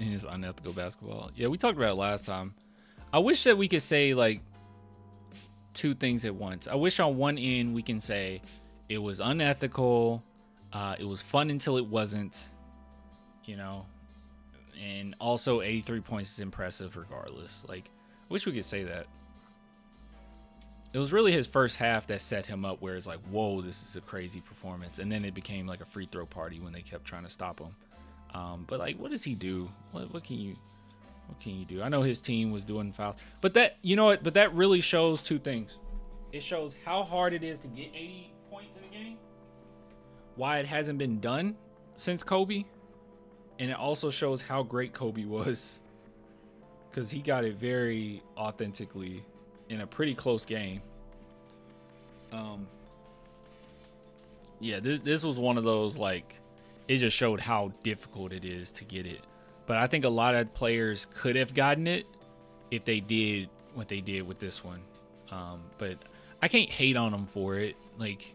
And it's unethical basketball. Yeah, we talked about it last time. I wish that we could say like two things at once. I wish on one end we can say it was unethical, it was fun until it wasn't, and also 83 points is impressive regardless. Like, I wish we could say that. It was really his first half that set him up where it's like, whoa, this is a crazy performance. And then it became like a free throw party when they kept trying to stop him. But like, what does he do? What can you do? I know his team was doing fouls, but that, but that really shows two things. It shows how hard it is to get 80 points in a game, why it hasn't been done since Kobe, and it also shows how great Kobe was, because he got it very authentically in a pretty close game. Yeah, this was one of those, like, it just showed how difficult it is to get it. But I think a lot of players could have gotten it if they did what they did with this one. But I can't hate on them for it. Like,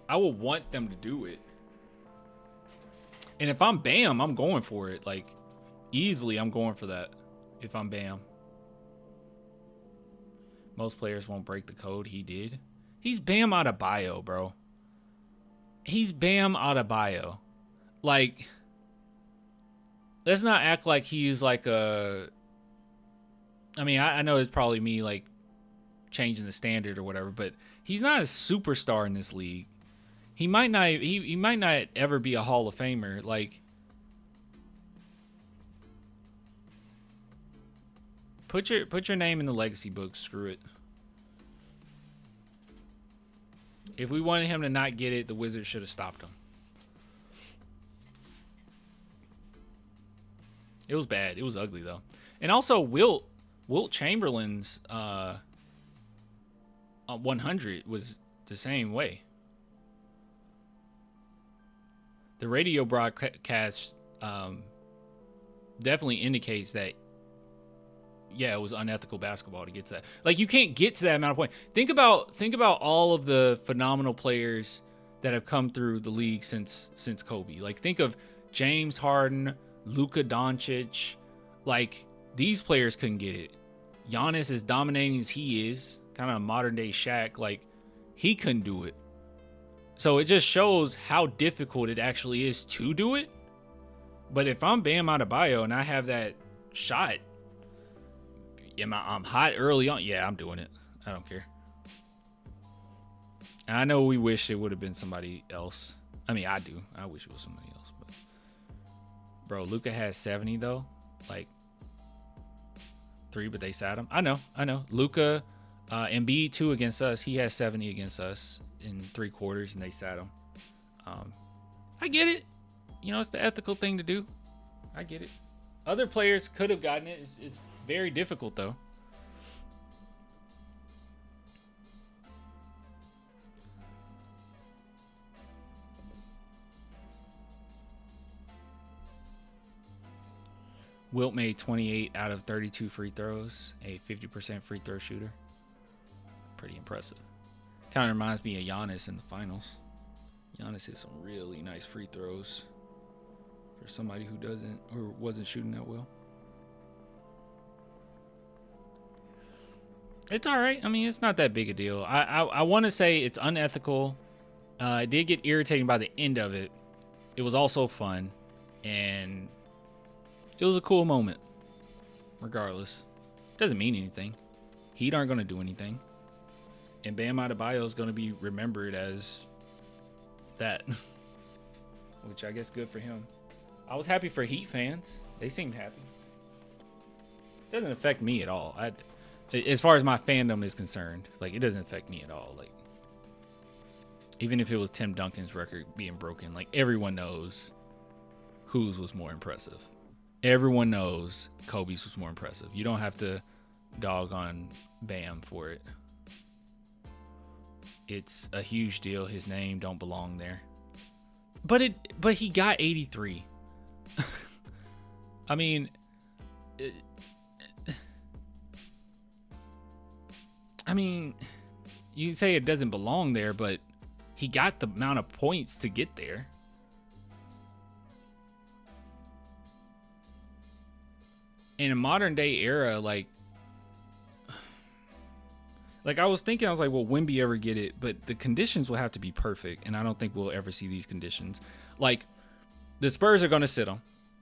I would want them to do it. And if I'm Bam, I'm going for it. Like, easily I'm going for that if I'm Bam. Most players won't break the code. He did. He's Bam Adebayo, bro. He's Bam Adebayo. Like, let's not act like he's like a... I mean, I know it's probably me, like, changing the standard or whatever, but he's not a superstar in this league. He might not... He might not ever be a Hall of Famer. Like, put your name in the legacy book. Screw it. If we wanted him to not get it, the Wizards should have stopped him. It was bad. It was ugly though. And also Wilt Chamberlain's 100 was the same way. The radio broadcast definitely indicates that, yeah, it was unethical basketball to get to that. Like, you can't get to that amount of points. Think about all of the phenomenal players that have come through the league since Kobe. Like, think of James Harden, Luka Doncic. Like, these players couldn't get it. Giannis, as dominating as he is, kind of a modern day Shaq, like, he couldn't do it. So it just shows how difficult it actually is to do it. But if I'm Bam Adebayo and I have that shot, I'm hot early on. Yeah, I'm doing it. I don't care. And I know we wish it would have been somebody else. I mean, I do. I wish it was somebody else. But bro, Luka has 70 though. Like 3, but they sat him. I know. Luka, Embiid 2 against us. He has 70 against us in 3 quarters, and they sat him. I get it. You know, it's the ethical thing to do. I get it. Other players could have gotten it. It's very difficult, though. Wilt made 28 out of 32 free throws, a 50% free throw shooter. Pretty impressive. Kind of reminds me of Giannis in the finals. Giannis hit some really nice free throws for somebody who doesn't or wasn't shooting that well. It's all right. I mean, it's not that big a deal. I want to say it's unethical. It did get irritating by the end of it. It was also fun, and it was a cool moment. Regardless, doesn't mean anything. Heat aren't going to do anything, and Bam Adebayo is going to be remembered as that, which I guess good for him. I was happy for Heat fans. They seemed happy. Doesn't affect me at all. As far as my fandom is concerned, like, it doesn't affect me at all. Like, even if it was Tim Duncan's record being broken, like, everyone knows whose was more impressive. Everyone knows Kobe's was more impressive. You don't have to dog on Bam for it. It's a huge deal. His name don't belong there. But he got 83. I mean, you say it doesn't belong there, but he got the amount of points to get there. In a modern day era, like I was thinking, I was like, will Wemby ever get it? But the conditions will have to be perfect, and I don't think we'll ever see these conditions. Like, the Spurs are going to sit him,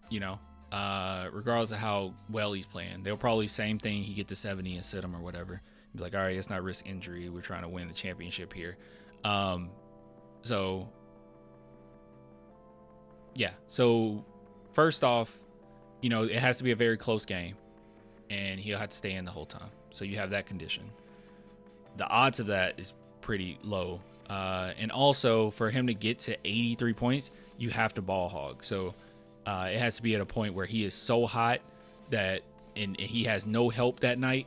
you know, regardless of how well he's playing. They'll probably same thing. He get to 70 and sit him or whatever. Be like, all right, let's not risk injury. We're trying to win the championship here. So first off, you know, it has to be a very close game, and he'll have to stay in the whole time. So you have that condition. The odds of that is pretty low. And also, for him to get to 83 points, you have to ball hog. So it has to be at a point where he is so hot that and he has no help that night,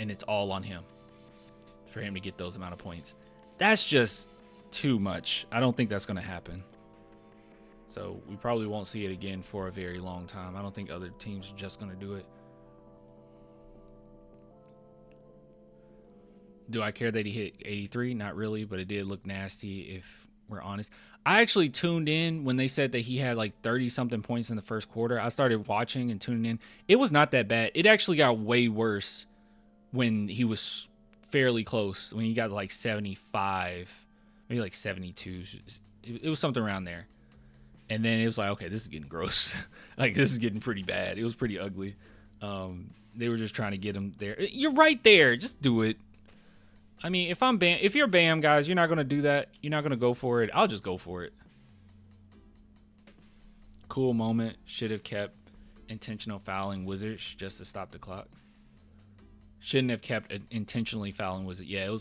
and it's all on him for him to get those amount of points. That's just too much. I don't think that's going to happen. So we probably won't see it again for a very long time. I don't think other teams are just going to do it. Do I care that he hit 83? Not really, but it did look nasty if we're honest. I actually tuned in when they said that he had like 30-something points in the first quarter. I started watching and tuning in. It was not that bad. It actually got way worse when he was fairly close, when he got like 75, maybe like 72. It was something around there. And then it was like, okay, this is getting gross. Like, this is getting pretty bad. It was pretty ugly. They were just trying to get him there. You're right there. Just do it. I mean, if you're Bam, guys, you're not going to do that. You're not going to go for it. I'll just go for it. Cool moment. Should have kept intentional fouling Wizards just to stop the clock. Shouldn't have kept intentionally fouling Wizards. Yeah,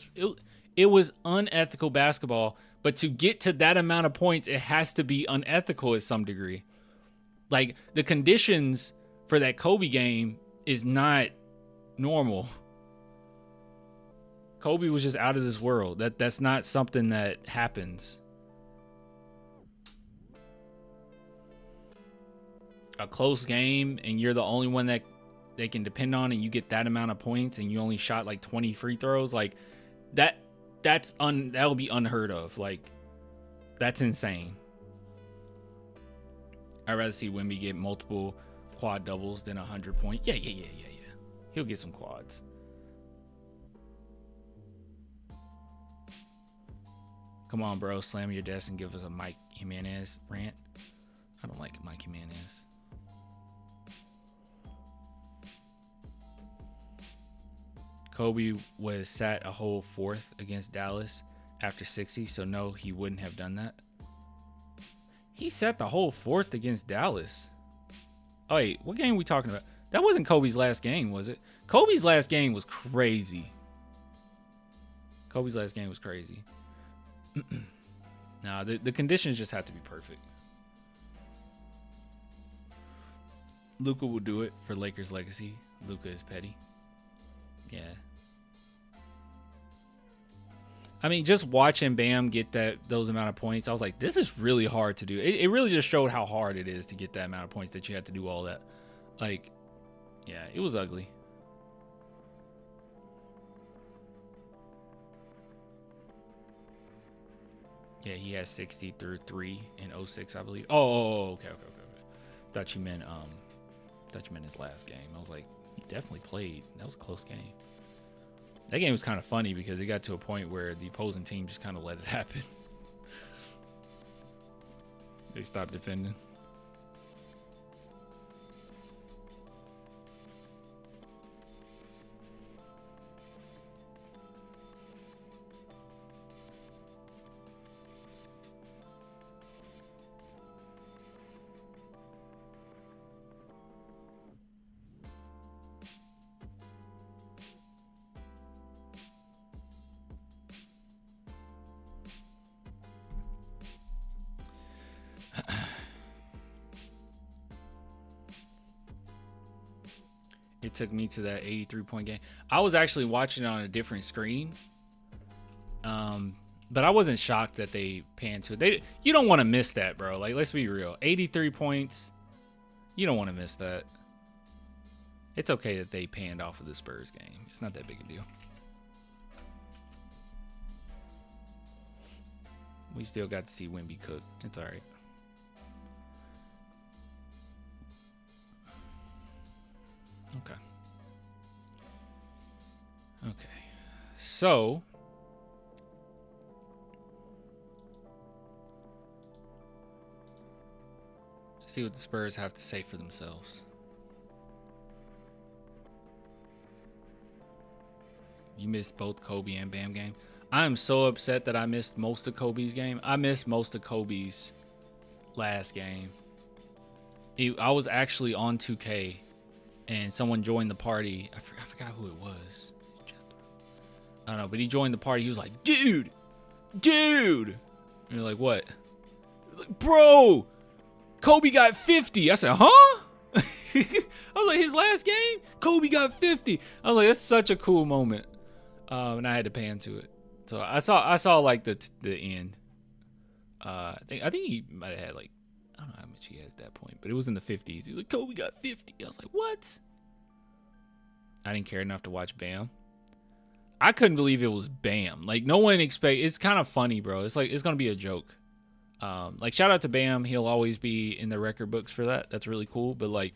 it was unethical basketball. But to get to that amount of points, it has to be unethical at some degree. Like, the conditions for that Kobe game is not normal. Kobe was just out of this world. That's not something that happens. A close game and you're the only one that they can depend on, and you get that amount of points and you only shot like 20 free throws, like that'll be unheard of. Like, that's insane. I'd rather see Wemby get multiple quad doubles than 100 points. Yeah. He'll get some quads. Come on, bro. Slam your desk and give us a Mike Jimenez rant. I don't like Mike Jimenez. Kobe was sat a whole fourth against Dallas after 60, so no, he wouldn't have done that. He sat the whole fourth against Dallas. Oh, wait, what game are we talking about? That wasn't Kobe's last game, was it? Kobe's last game was crazy. Nah, the conditions just have to be perfect. Luka will do it for Lakers legacy. Luka is petty. Yeah. I mean, just watching Bam get those amount of points, I was like, this is really hard to do. It really just showed how hard it is to get that amount of points, that you had to do all that. Like, yeah, it was ugly. Yeah, he has 60 through 3 in 06, I believe. Oh, okay. Thought you meant his last game. I was like, he definitely played. That was a close game. That game was kind of funny because it got to a point where the opposing team just kind of let it happen. They stopped defending. It took me to that 83-point game. I was actually watching it on a different screen. But I wasn't shocked that they panned to it. You don't want to miss that, bro. Like, let's be real. 83 points. You don't want to miss that. It's okay that they panned off of the Spurs game. It's not that big a deal. We still got to see Wemby cook. It's all right. Okay. So, let's see what the Spurs have to say for themselves. You missed both Kobe and Bam games. I am so upset that I missed most of Kobe's game. I missed most of Kobe's last game. I was actually on 2K, and someone joined the party. I forgot who it was. I don't know, but he joined the party. He was like, dude. And you're like, what? Like, bro, Kobe got 50. I said, huh? I was like, his last game? Kobe got 50. I was like, that's such a cool moment. And I had to pan to it. So I saw like the end. I think he might have had like, I don't know how much he had at that point, but it was in the 50s. He was like, Kobe got 50. I was like, what? I didn't care enough to watch Bam. I couldn't believe it was Bam. Like, no one it's kind of funny, bro. It's like, it's going to be a joke. Like, shout out to Bam. He'll always be in the record books for that. That's really cool. But, like,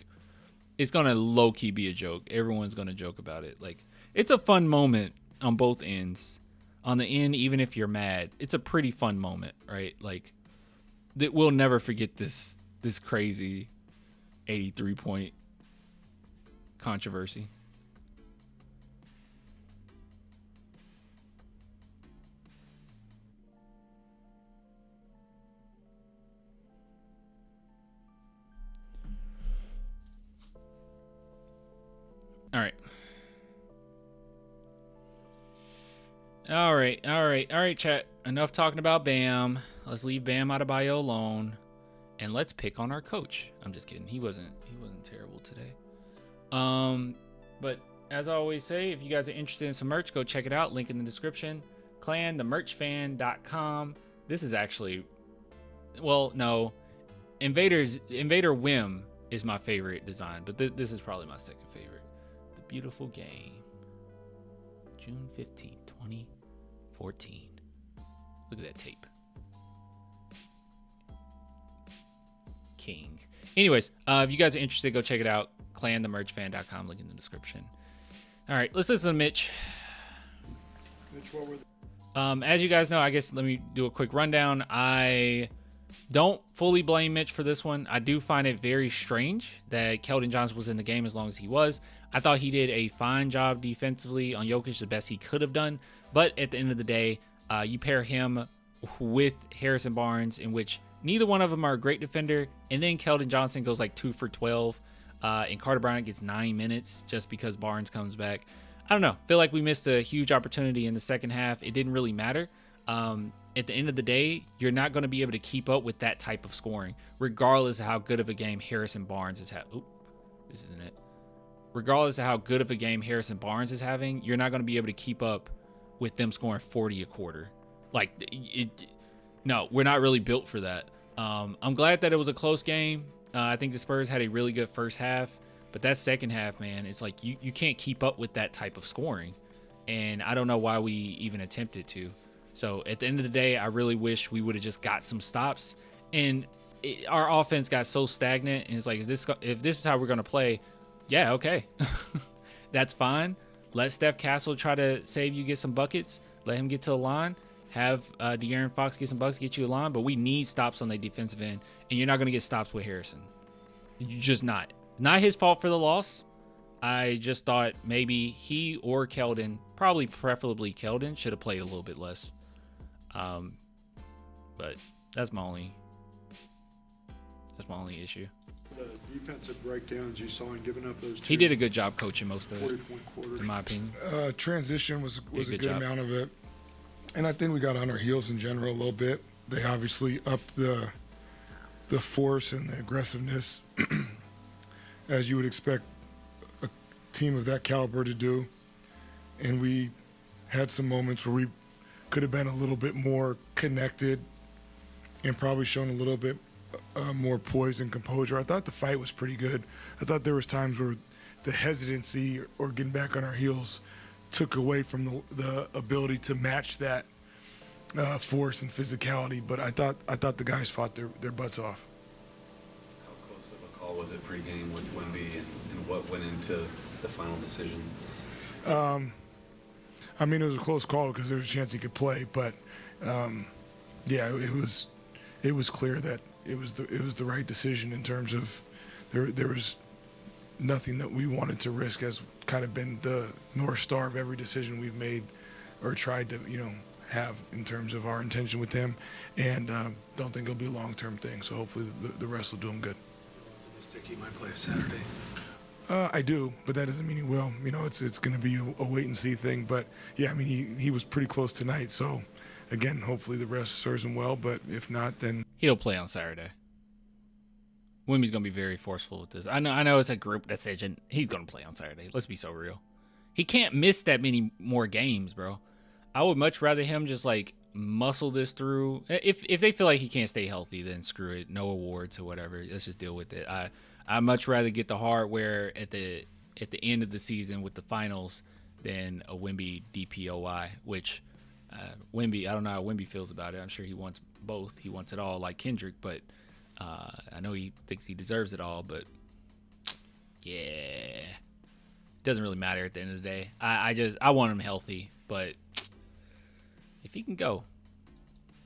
it's going to low-key be a joke. Everyone's going to joke about it. Like, it's a fun moment on both ends. On the end, even if you're mad, it's a pretty fun moment, right? Like, that we'll never forget this crazy 83-point controversy. All right, chat. Enough talking about Bam. Let's leave Bam Adebayo alone. and let's pick on our coach. I'm just kidding. He wasn't terrible today. But as I always say, if you guys are interested in some merch, go check it out. Link in the description. ClanTheMerchFan.com. This is actually, well, no, Invader Whim is my favorite design, but this is probably my second favorite. The beautiful game, June 15th, 2014. Look at that tape. King. Anyways, if you guys are interested, go check it out. ClanTheMerchFan.com. Link in the description. All right, let's listen to Mitch. Mitch, what were as you guys know, I guess let me do a quick rundown. I don't fully blame Mitch for this one. I do find it very strange that Keldon Johnson was in the game as long as he was. I thought he did a fine job defensively on Jokic, the best he could have done. But at the end of the day, you pair him with Harrison Barnes, in which neither one of them are a great defender. And then Keldon Johnson goes like 2 for 12. And Carter Bryant gets 9 minutes just because Barnes comes back. I don't know. Feel like we missed a huge opportunity in the second half. It didn't really matter. At the end of the day, you're not going to be able to keep up with that type of scoring, regardless of how good of a game Harrison Barnes is having. Oop, this isn't it. Regardless of how good of a game Harrison Barnes is having, you're not going to be able to keep up with them scoring 40 a quarter. Like, no, we're not really built for that. I'm glad that it was a close game. I think the Spurs had a really good first half, but that second half, man, it's like you can't keep up with that type of scoring. And I don't know why we even attempted to. So at the end of the day, I really wish we would have just got some stops. And our offense got so stagnant. And it's like, if this is how we're going to play, yeah, okay. That's fine. Let Steph Castle try to save you, get some buckets. Let him get to the line. Have De'Aaron Fox get some buckets, get you a line. But we need stops on the defensive end. And you're not going to get stops with Harrison. You're just not. Not his fault for the loss. I just thought maybe he or Keldon, probably preferably Keldon, should have played a little bit less. But that's my only issue. the defensive breakdowns you saw and giving up those two? He did a good job coaching most of it, 40-point quarters. in my opinion. Transition was a good job. amount of it. And I think we got on our heels in general a little bit. They obviously upped the force and the aggressiveness, as you would expect a team of that caliber to do. And we had some moments where we could have been a little bit more connected and probably shown a little bit more poise and composure. I thought the fight was pretty good. I thought there was times where the hesitancy or getting back on our heels took away from the ability to match that force and physicality. But I thought the guys fought their butts off. How close of a call was it pregame with Wemby and what went into the final decision? I mean, it was a close call because there was a chance he could play, but yeah, it was clear that it was the right decision in terms of there was nothing that we wanted to risk, has kind of been the North Star of every decision we've made or tried to have in terms of our intention with him, and don't think it'll be a long-term thing. So hopefully the rest will do him good. Optimistic he might play Saturday. I do, but that doesn't mean he will. It's going to be a wait and see thing. But yeah, I mean he was pretty close tonight. So again, hopefully the rest serves him well. But if not, then He'll play on Saturday. Wemby's going to be very forceful with this. I know it's a group decision. He's going to play on Saturday. Let's be so real. He can't miss that many more games, bro. I would much rather him just like muscle this through. If they feel like he can't stay healthy, then screw it. No awards or whatever. Let's just deal with it. I'd much rather get the hardware at the end of the season with the finals than a Wemby DPOY, which Wemby, I don't know how Wemby feels about it. I'm sure he wants both. He wants it all like Kendrick, but I know he thinks he deserves it all, but yeah, it doesn't really matter at the end of the day. I want him healthy, but if he can go,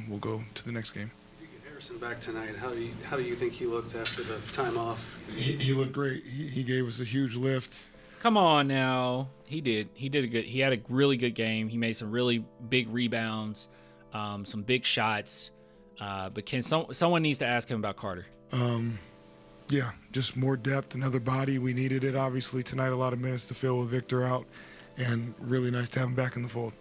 we'll go to the next game. If you get Harrison back tonight, how do you think he looked after the time off? He looked great. He gave us a huge lift. come on now. He did a good. He had a really good game. He made some really big rebounds, some big shots. But someone needs to ask him about Carter? Yeah, just more depth, another body. We needed it, obviously, tonight. A lot of minutes to fill with Victor out, and really nice to have him back in the fold.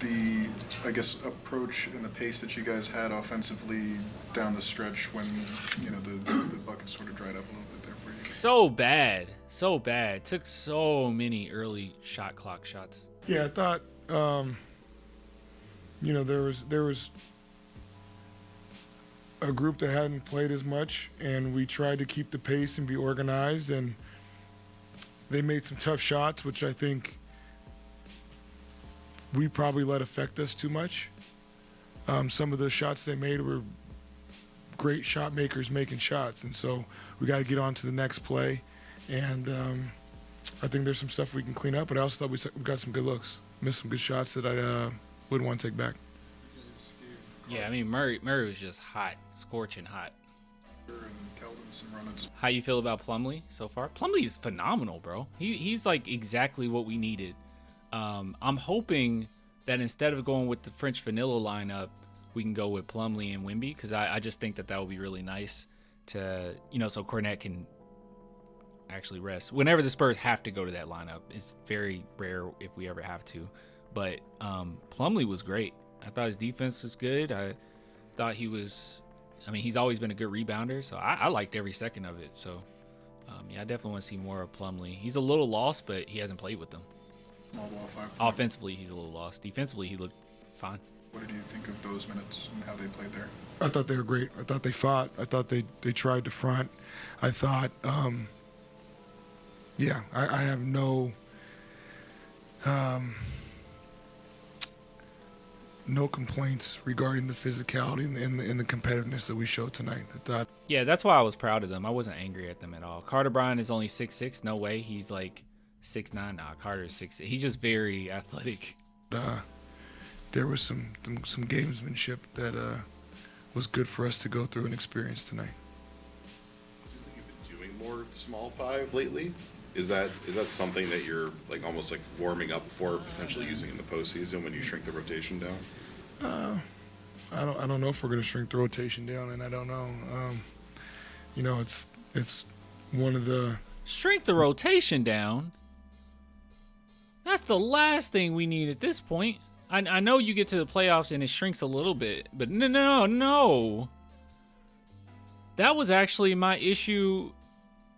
the, I guess, approach and the pace that you guys had offensively down the stretch when, the bucket sort of dried up a little bit there for you? So bad. So bad. Took so many early shot clock shots. Yeah, I thought, there was a group that hadn't played as much, and we tried to keep the pace and be organized, and they made some tough shots, which I think we probably let affect us too much. Some of the shots they made were great shot makers making shots, and so we got to get on to the next play, and I think there's some stuff we can clean up, but I also thought we got some good looks. Missed some good shots that I wouldn't want to take back. Yeah, I mean, Murray was just hot, scorching hot. And Keldon, some run-ins. How you feel about Plumlee so far? Plumlee is phenomenal, bro. He's like exactly what we needed. I'm hoping that instead of going with the French vanilla lineup, we can go with Plumlee and Wemby, because I just think that would be really nice to, so Cornette can actually rest. Whenever the Spurs have to go to that lineup, it's very rare if we ever have to. But Plumlee was great. I thought his defense was good. I thought he's always been a good rebounder, so I liked every second of it. So, I definitely want to see more of Plumlee. He's a little lost, but he hasn't played with them. Small ball 5. Offensively, he's a little lost. Defensively, he looked fine. What did you think of those minutes and how they played there? I thought they were great. I thought they fought. I thought they tried to front. I thought, I have no complaints regarding the physicality and the competitiveness that we showed tonight. I thought. Yeah, that's why I was proud of them. I wasn't angry at them at all. Carter Bryant is only 6'6". No way. He's like 6'9". Nah, Carter's 6'6". He's just very athletic. There was some gamesmanship that was good for us to go through and experience tonight. Seems like you've been doing more small 5 lately. Is that something that you're almost warming up for potentially using in the postseason when you shrink the rotation down? I don't know if we're going to shrink the rotation down, and I don't know. It's one of the Shrink the rotation down? That's the last thing we need at this point. I know you get to the playoffs and it shrinks a little bit, but no. That was actually my issue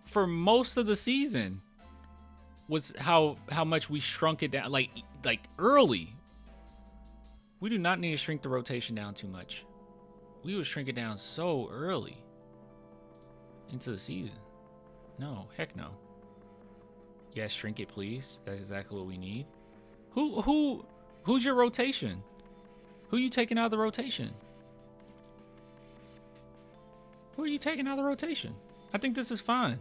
for most of the season, was how much we shrunk it down, like early. We do not need to shrink the rotation down too much. We would shrink it down so early into the season. No, heck no. Yes, shrink it, please. That's exactly what we need. Who's your rotation? Who are you taking out of the rotation? Who are you taking out of the rotation? I think this is fine.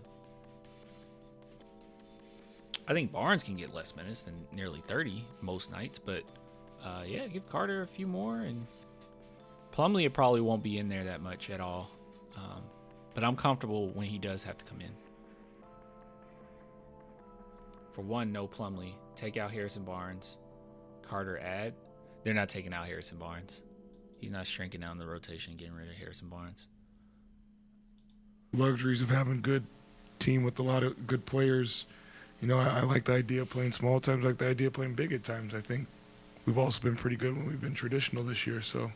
I think Barnes can get less minutes than nearly 30 most nights, but give Carter a few more, and Plumlee probably won't be in there that much at all. But I'm comfortable when he does have to come in. For one, no Plumlee. Take out Harrison Barnes. Carter add. They're not taking out Harrison Barnes. He's not shrinking down the rotation, getting rid of Harrison Barnes. luxuries of having a good team with a lot of good players. I like the idea of playing small at times, I like the idea of playing big at times. I think we've also been pretty good when we've been traditional this year. So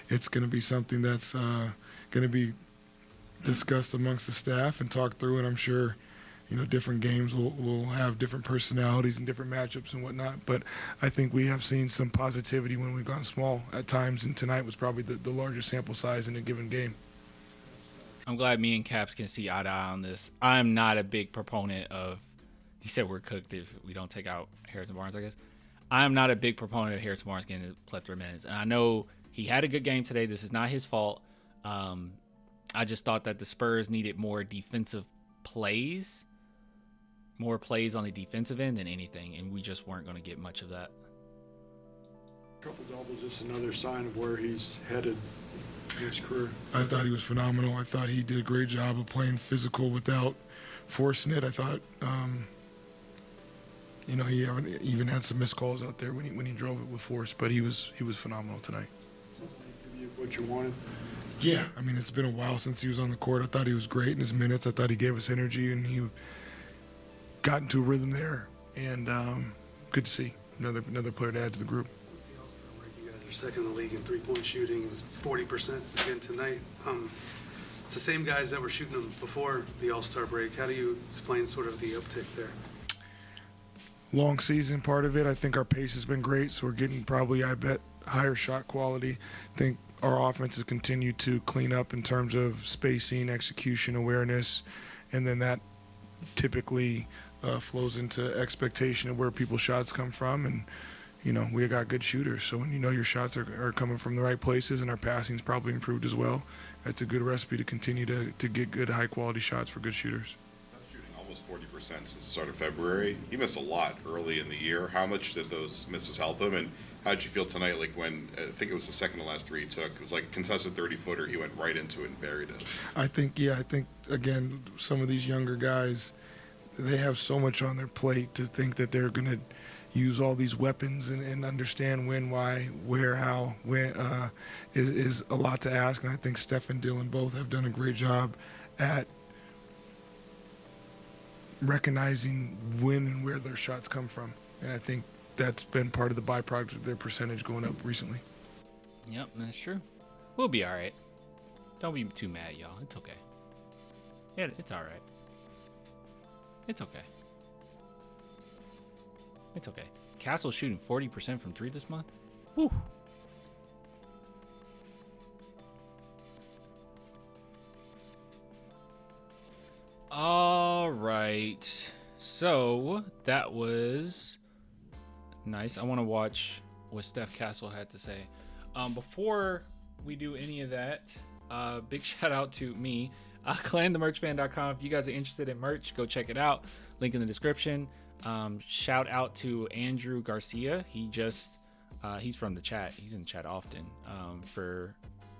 it's going to be something that's going to be discussed amongst the staff and talked through, and I'm sure different games will have different personalities and different matchups and whatnot. But I think we have seen some positivity when we've gone small at times, and tonight was probably the largest sample size in a given game. I'm glad me and Caps can see eye to eye on this. I'm not a big proponent of, he said we're cooked if we don't take out Harrison Barnes, I guess. I'm not a big proponent of Harrison Barnes getting the plethora of minutes. And I know he had a good game today. This is not his fault. I just thought that the Spurs needed more defensive plays, more plays on the defensive end than anything, and we just weren't going to get much of that. Triple double, just another sign of where he's headed in his career. I thought he was phenomenal. I thought he did a great job of playing physical without forcing it. I thought, he even had some missed calls out there when he drove it with force, but he was phenomenal tonight. Give you what you wanted. Yeah, it's been a while since he was on the court. I thought he was great in his minutes. I thought he gave us energy, and he got into a rhythm there. And good to see another player to add to the group. second in the league in three-point shooting. He was 40% again tonight. It's the same guys that were shooting them before the All-Star break. How do you explain sort of the uptick there? Long season part of it. I think our pace has been great, so we're getting probably, I bet, higher shot quality. I think our offense has continued to clean up in terms of spacing, execution, awareness, and then that typically flows into expectation of where people's shots come from. And, you know, we got good shooters, so when you know your shots are coming from the right places and our passing's probably improved as well, that's a good recipe to continue to get good, high-quality shots for good shooters. Shooting almost 40% since the start of February. He missed a lot early in the year. How much did those misses help him? And how did you feel tonight, like when, I think it was the second to last three he took, it was like contested 30-footer, he went right into it and buried it. I think, again, some of these younger guys, they have so much on their plate to think that they're going to use all these weapons and understand when, why, where, how, when, is a lot to ask. And I think Steph and Dylan both have done a great job at recognizing when and where their shots come from. And I think that's been part of the byproduct of their percentage going up recently. Yep, that's true. We'll be all right. Don't be too mad, y'all. It's okay. Yeah, it's all right. It's okay. It's okay. Castle's shooting 40% from three this month. Woo. All right. So that was nice. I want to watch what Steph Castle had to say. Before we do any of that, big shout out to me, clanthemerchman.com. If you guys are interested in merch, go check it out. Link in the description. Shout out to Andrew Garcia. He's from the chat. He's in the chat often for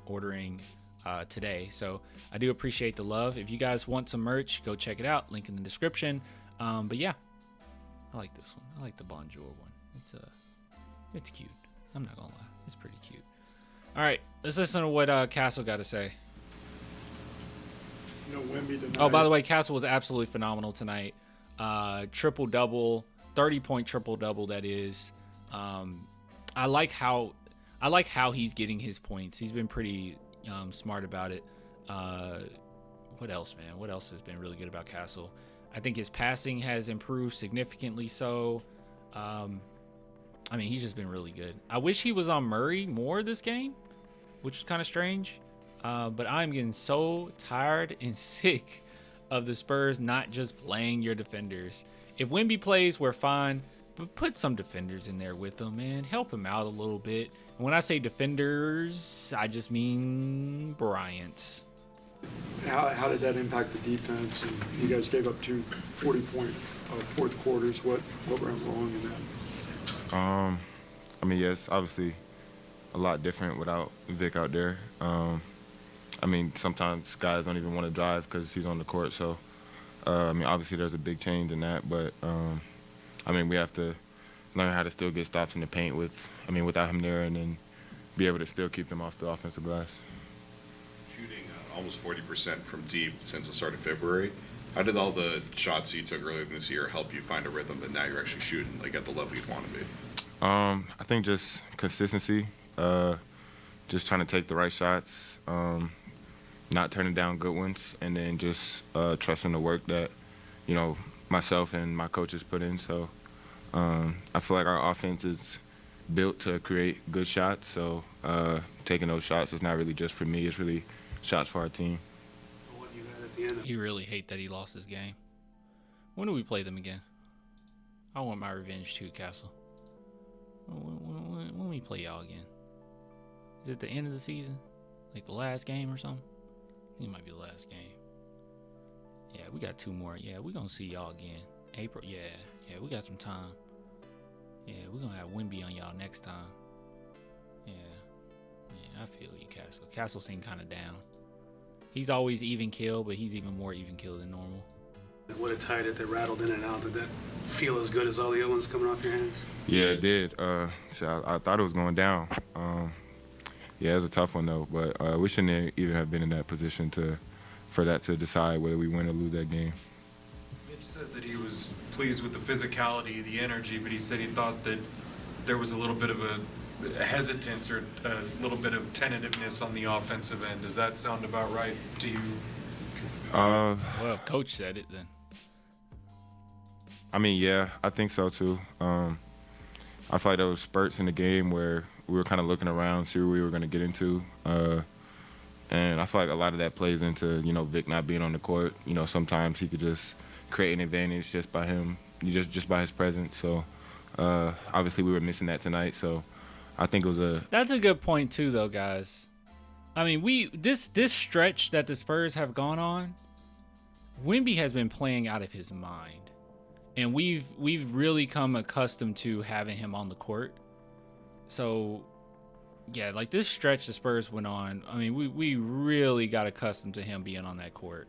ordering today. So I do appreciate the love. If you guys want some merch, go check it out. Link in the description. But yeah, I like this one. I like the Bonjour one. It's cute. I'm not gonna lie. It's pretty cute. All right, let's listen to what Castle got to say. You know, Wemby tonight. Oh, by the way, Castle was absolutely phenomenal tonight. Triple-double, 30-point triple-double, that is. I like how he's getting his points. He's been pretty smart about it. What else, man? What else has been really good about Castle? I think his passing has improved significantly so. I mean, he's just been really good. I wish he was on Murray more this game, which was kind of strange. But I'm getting so tired and sick of the Spurs not just playing your defenders. If Wemby plays, we're fine, but put some defenders in there with him, man. Help him out a little bit. And when I say defenders, I just mean Bryant. How did that impact the defense? And you guys gave up 2 40-point fourth quarters. What went wrong in that? I mean, yes, obviously a lot different without Vic out there. I mean, sometimes guys don't even want to drive because he's on the court. So, I mean, obviously there's a big change in that. But, I mean, we have to learn how to still get stops in the paint without him there, and then be able to still keep them off the offensive glass. Shooting almost 40% from deep since the start of February. How did all the shots you took earlier this year help you find a rhythm that now you're actually shooting like at the level you'd want to be? I think just consistency, just trying to take the right shots, not turning down good ones, and then just trusting the work that, you know, myself and my coaches put in. So I feel like our offense is built to create good shots. So taking those shots is not really just for me; it's really shots for our team. What you had at the end? You really hate that he lost this game. When do we play them again? I want my revenge too, Castle. When we play y'all again? Is it the end of the season? Like the last game or something? I think it might be the last game. Yeah, we got 2 more. Yeah, we're going to see y'all again. April, yeah, we got some time. Yeah, we're going to have Wemby on y'all next time. Yeah, I feel you, Castle. Castle seemed kind of down. He's always even kill, but he's even more even kill than normal. What a tight it that rattled in and out. Did that feel as good as all the other ones coming off your hands? Yeah, it did. So I thought it was going down. Yeah, it was a tough one, though. But we shouldn't even have been in that position for that to decide whether we win or lose that game. Mitch said that he was pleased with the physicality, the energy, but he said he thought that there was a little bit of a hesitance or a little bit of tentativeness on the offensive end. Does that sound about right to you? Well, if coach said it, then. I mean, yeah, I think so too. I feel like there was spurts in the game where we were kind of looking around, see what we were going to get into. And I feel like a lot of that plays into, Vic not being on the court. Sometimes he could just create an advantage just by him, just by his presence. So obviously we were missing that tonight. So I think it was That's a good point too, though, guys. I mean, this stretch that the Spurs have gone on, Wemby has been playing out of his mind. And we've really come accustomed to having him on the court. So, yeah, like this stretch the Spurs went on, I mean, we really got accustomed to him being on that court.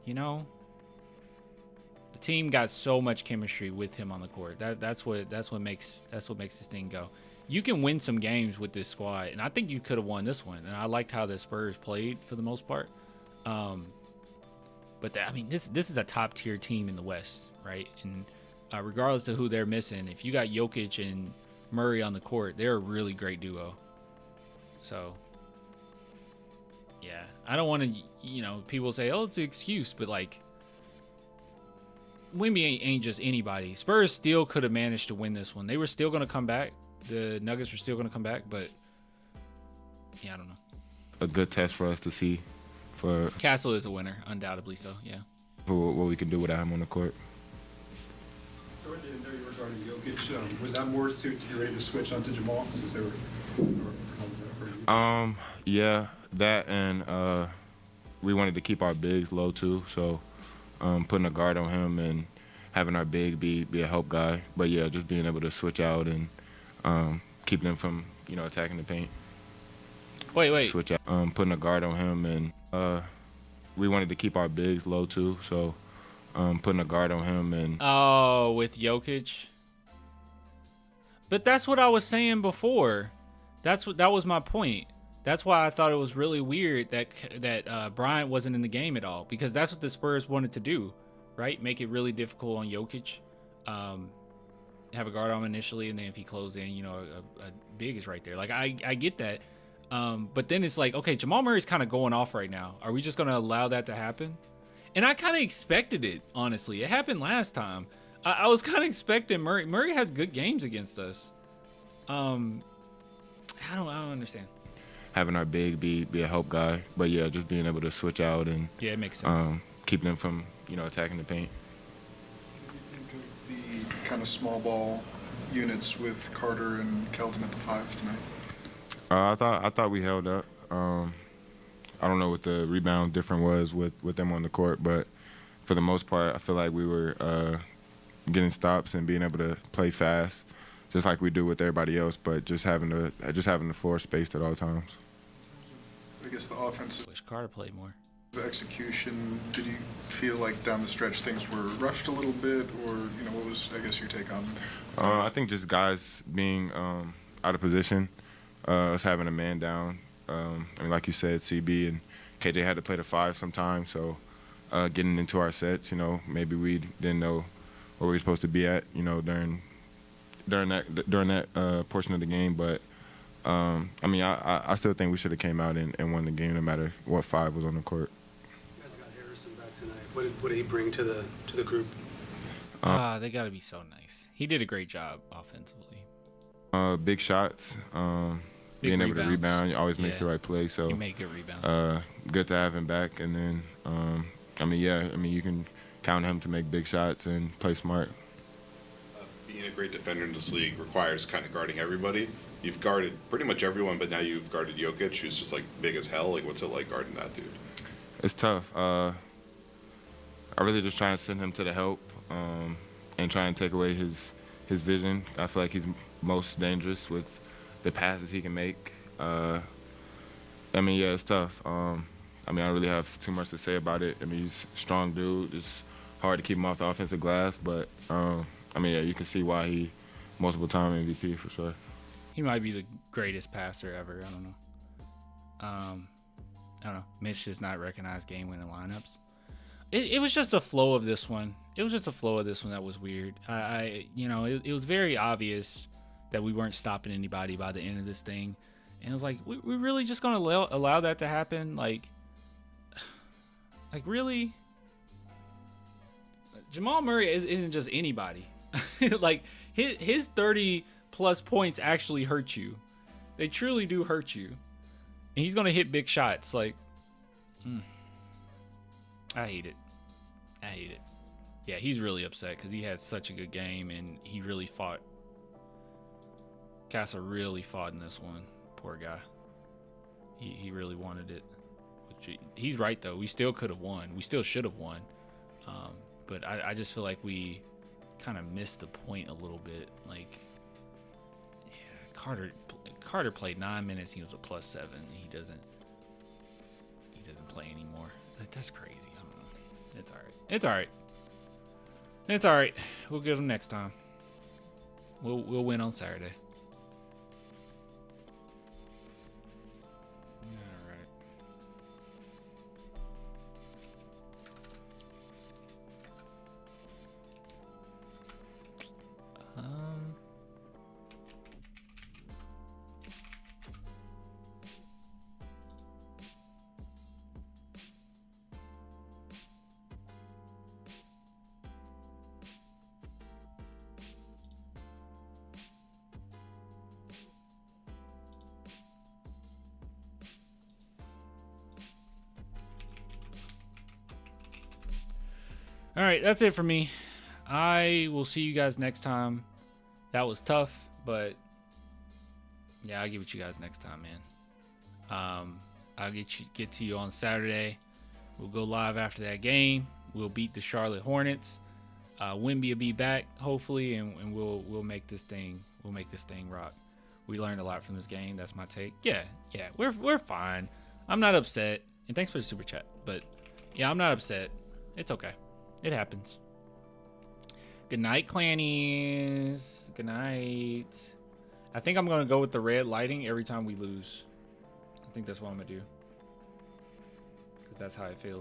The team got so much chemistry with him on the court. That's what makes this thing go. You can win some games with this squad, and I think you could have won this one. And I liked how the Spurs played for the most part. But this is a top tier team in the West, right? And regardless of who they're missing, if you got Jokic and Murray on the court, they're a really great duo. So, yeah, I don't want to, people say, oh, it's an excuse, but like, Wemby ain't just anybody. Spurs still could have managed to win this one. They were still going to come back. The Nuggets were still going to come back, but yeah, I don't know. a good test for us to see for Castle is a winner, undoubtedly so, yeah. what we can do without him on the court. Regarding Jokic, was that more to get ready to switch onto Jamal since they were? Yeah, that and we wanted to keep our bigs low too, so putting a guard on him and having our big be a help guy. But yeah, just being able to switch out and keep them from attacking the paint. Wait. Switch out, putting a guard on him and we wanted to keep our bigs low too, so putting a guard on him and with Jokic. But that's what I was saying before. That was my point. That's why I thought it was really weird that Bryant wasn't in the game at all, because that's what the Spurs wanted to do, right? Make it really difficult on Jokic. Have a guard on him initially, and then if he closed in, a big is right there. Like I get that. But then it's like, okay, Jamal Murray's kind of going off right now. Are we just going to allow that to happen? And I kind of expected it, honestly. It happened last time. I was kind of expecting Murray. Murray has good games against us. I don't understand. having our big be a help guy. But yeah, just being able to switch out and Yeah, it makes sense. keep them from attacking the paint. What do you think of the kind of small ball units with Carter and Kelton at the 5 tonight? I thought we held up. I don't know what the rebound difference was with them on the court, but for the most part, I feel like we were getting stops and being able to play fast, just like we do with everybody else. But just having the floor spaced at all times. I guess the offensive Wish Carter played more. execution, did you feel like down the stretch things were rushed a little bit, or what was, I guess, your take on that? I think just guys being out of position, us having a man down. Like you said, CB and KJ had to play the 5 sometimes, so getting into our sets, maybe we didn't know where we were supposed to be at, during that portion of the game. But I still think we should have came out and won the game, no matter what 5 was on the court. You guys got Harrison back tonight. What did he bring to the group? They got to be so nice. He did a great job offensively. Big shots, Big being able to rebounds. rebound, he always makes Yeah. the right play. So He made good rebounds. good to have him back. And then, you can count him to make big shots and play smart. Being a great defender in this league requires kind of guarding everybody. You've guarded pretty much everyone, but now you've guarded Jokic, who's just like big as hell. Like, what's it like guarding that dude? It's tough. I really just try and send him to the help and try and take away his vision. I feel like he's most dangerous with the passes he can make. It's tough. I don't really have too much to say about it. He's a strong dude. It's hard to keep him off the offensive glass, but you can see why he multiple time MVP for sure. He might be the greatest passer ever. I don't know. I don't know. Mitch does not recognize game-winning lineups. It was just the flow of this one. It was just the flow of this one that was weird. It was very obvious that we weren't stopping anybody by the end of this thing. And it was like, we really just going to allow that to happen? Like really? Jamal Murray isn't just anybody. Like, his 30-plus points actually hurt you. They truly do hurt you. And he's going to hit big shots. Like, I hate it. Yeah, he's really upset because he had such a good game, and he really fought. Casa really fought in this one. Poor guy. He really wanted it. He's right, though. We still could have won. We still should have won. But I just feel like we kind of missed the point a little bit. Like, yeah, Carter played 9 minutes. He was a +7. He doesn't play anymore. That's crazy. I don't know. It's all right. It's all right. We'll get him next time. We'll win on Saturday. All right, that's it for me. I will see you guys next time. That was tough, but yeah, I'll give it to you guys next time, man. I'll get to you on Saturday. We'll go live after that game. We'll beat the Charlotte Hornets. Wemby will be back, hopefully, and we'll make this thing rock. We learned a lot from this game. That's my take. Yeah, we're fine. I'm not upset. And thanks for the super chat. But yeah, I'm not upset. It's okay. It happens. Good night, Clannies. Good night. I think I'm going to go with the red lighting every time we lose. I think that's what I'm going to do. Because that's how it feels.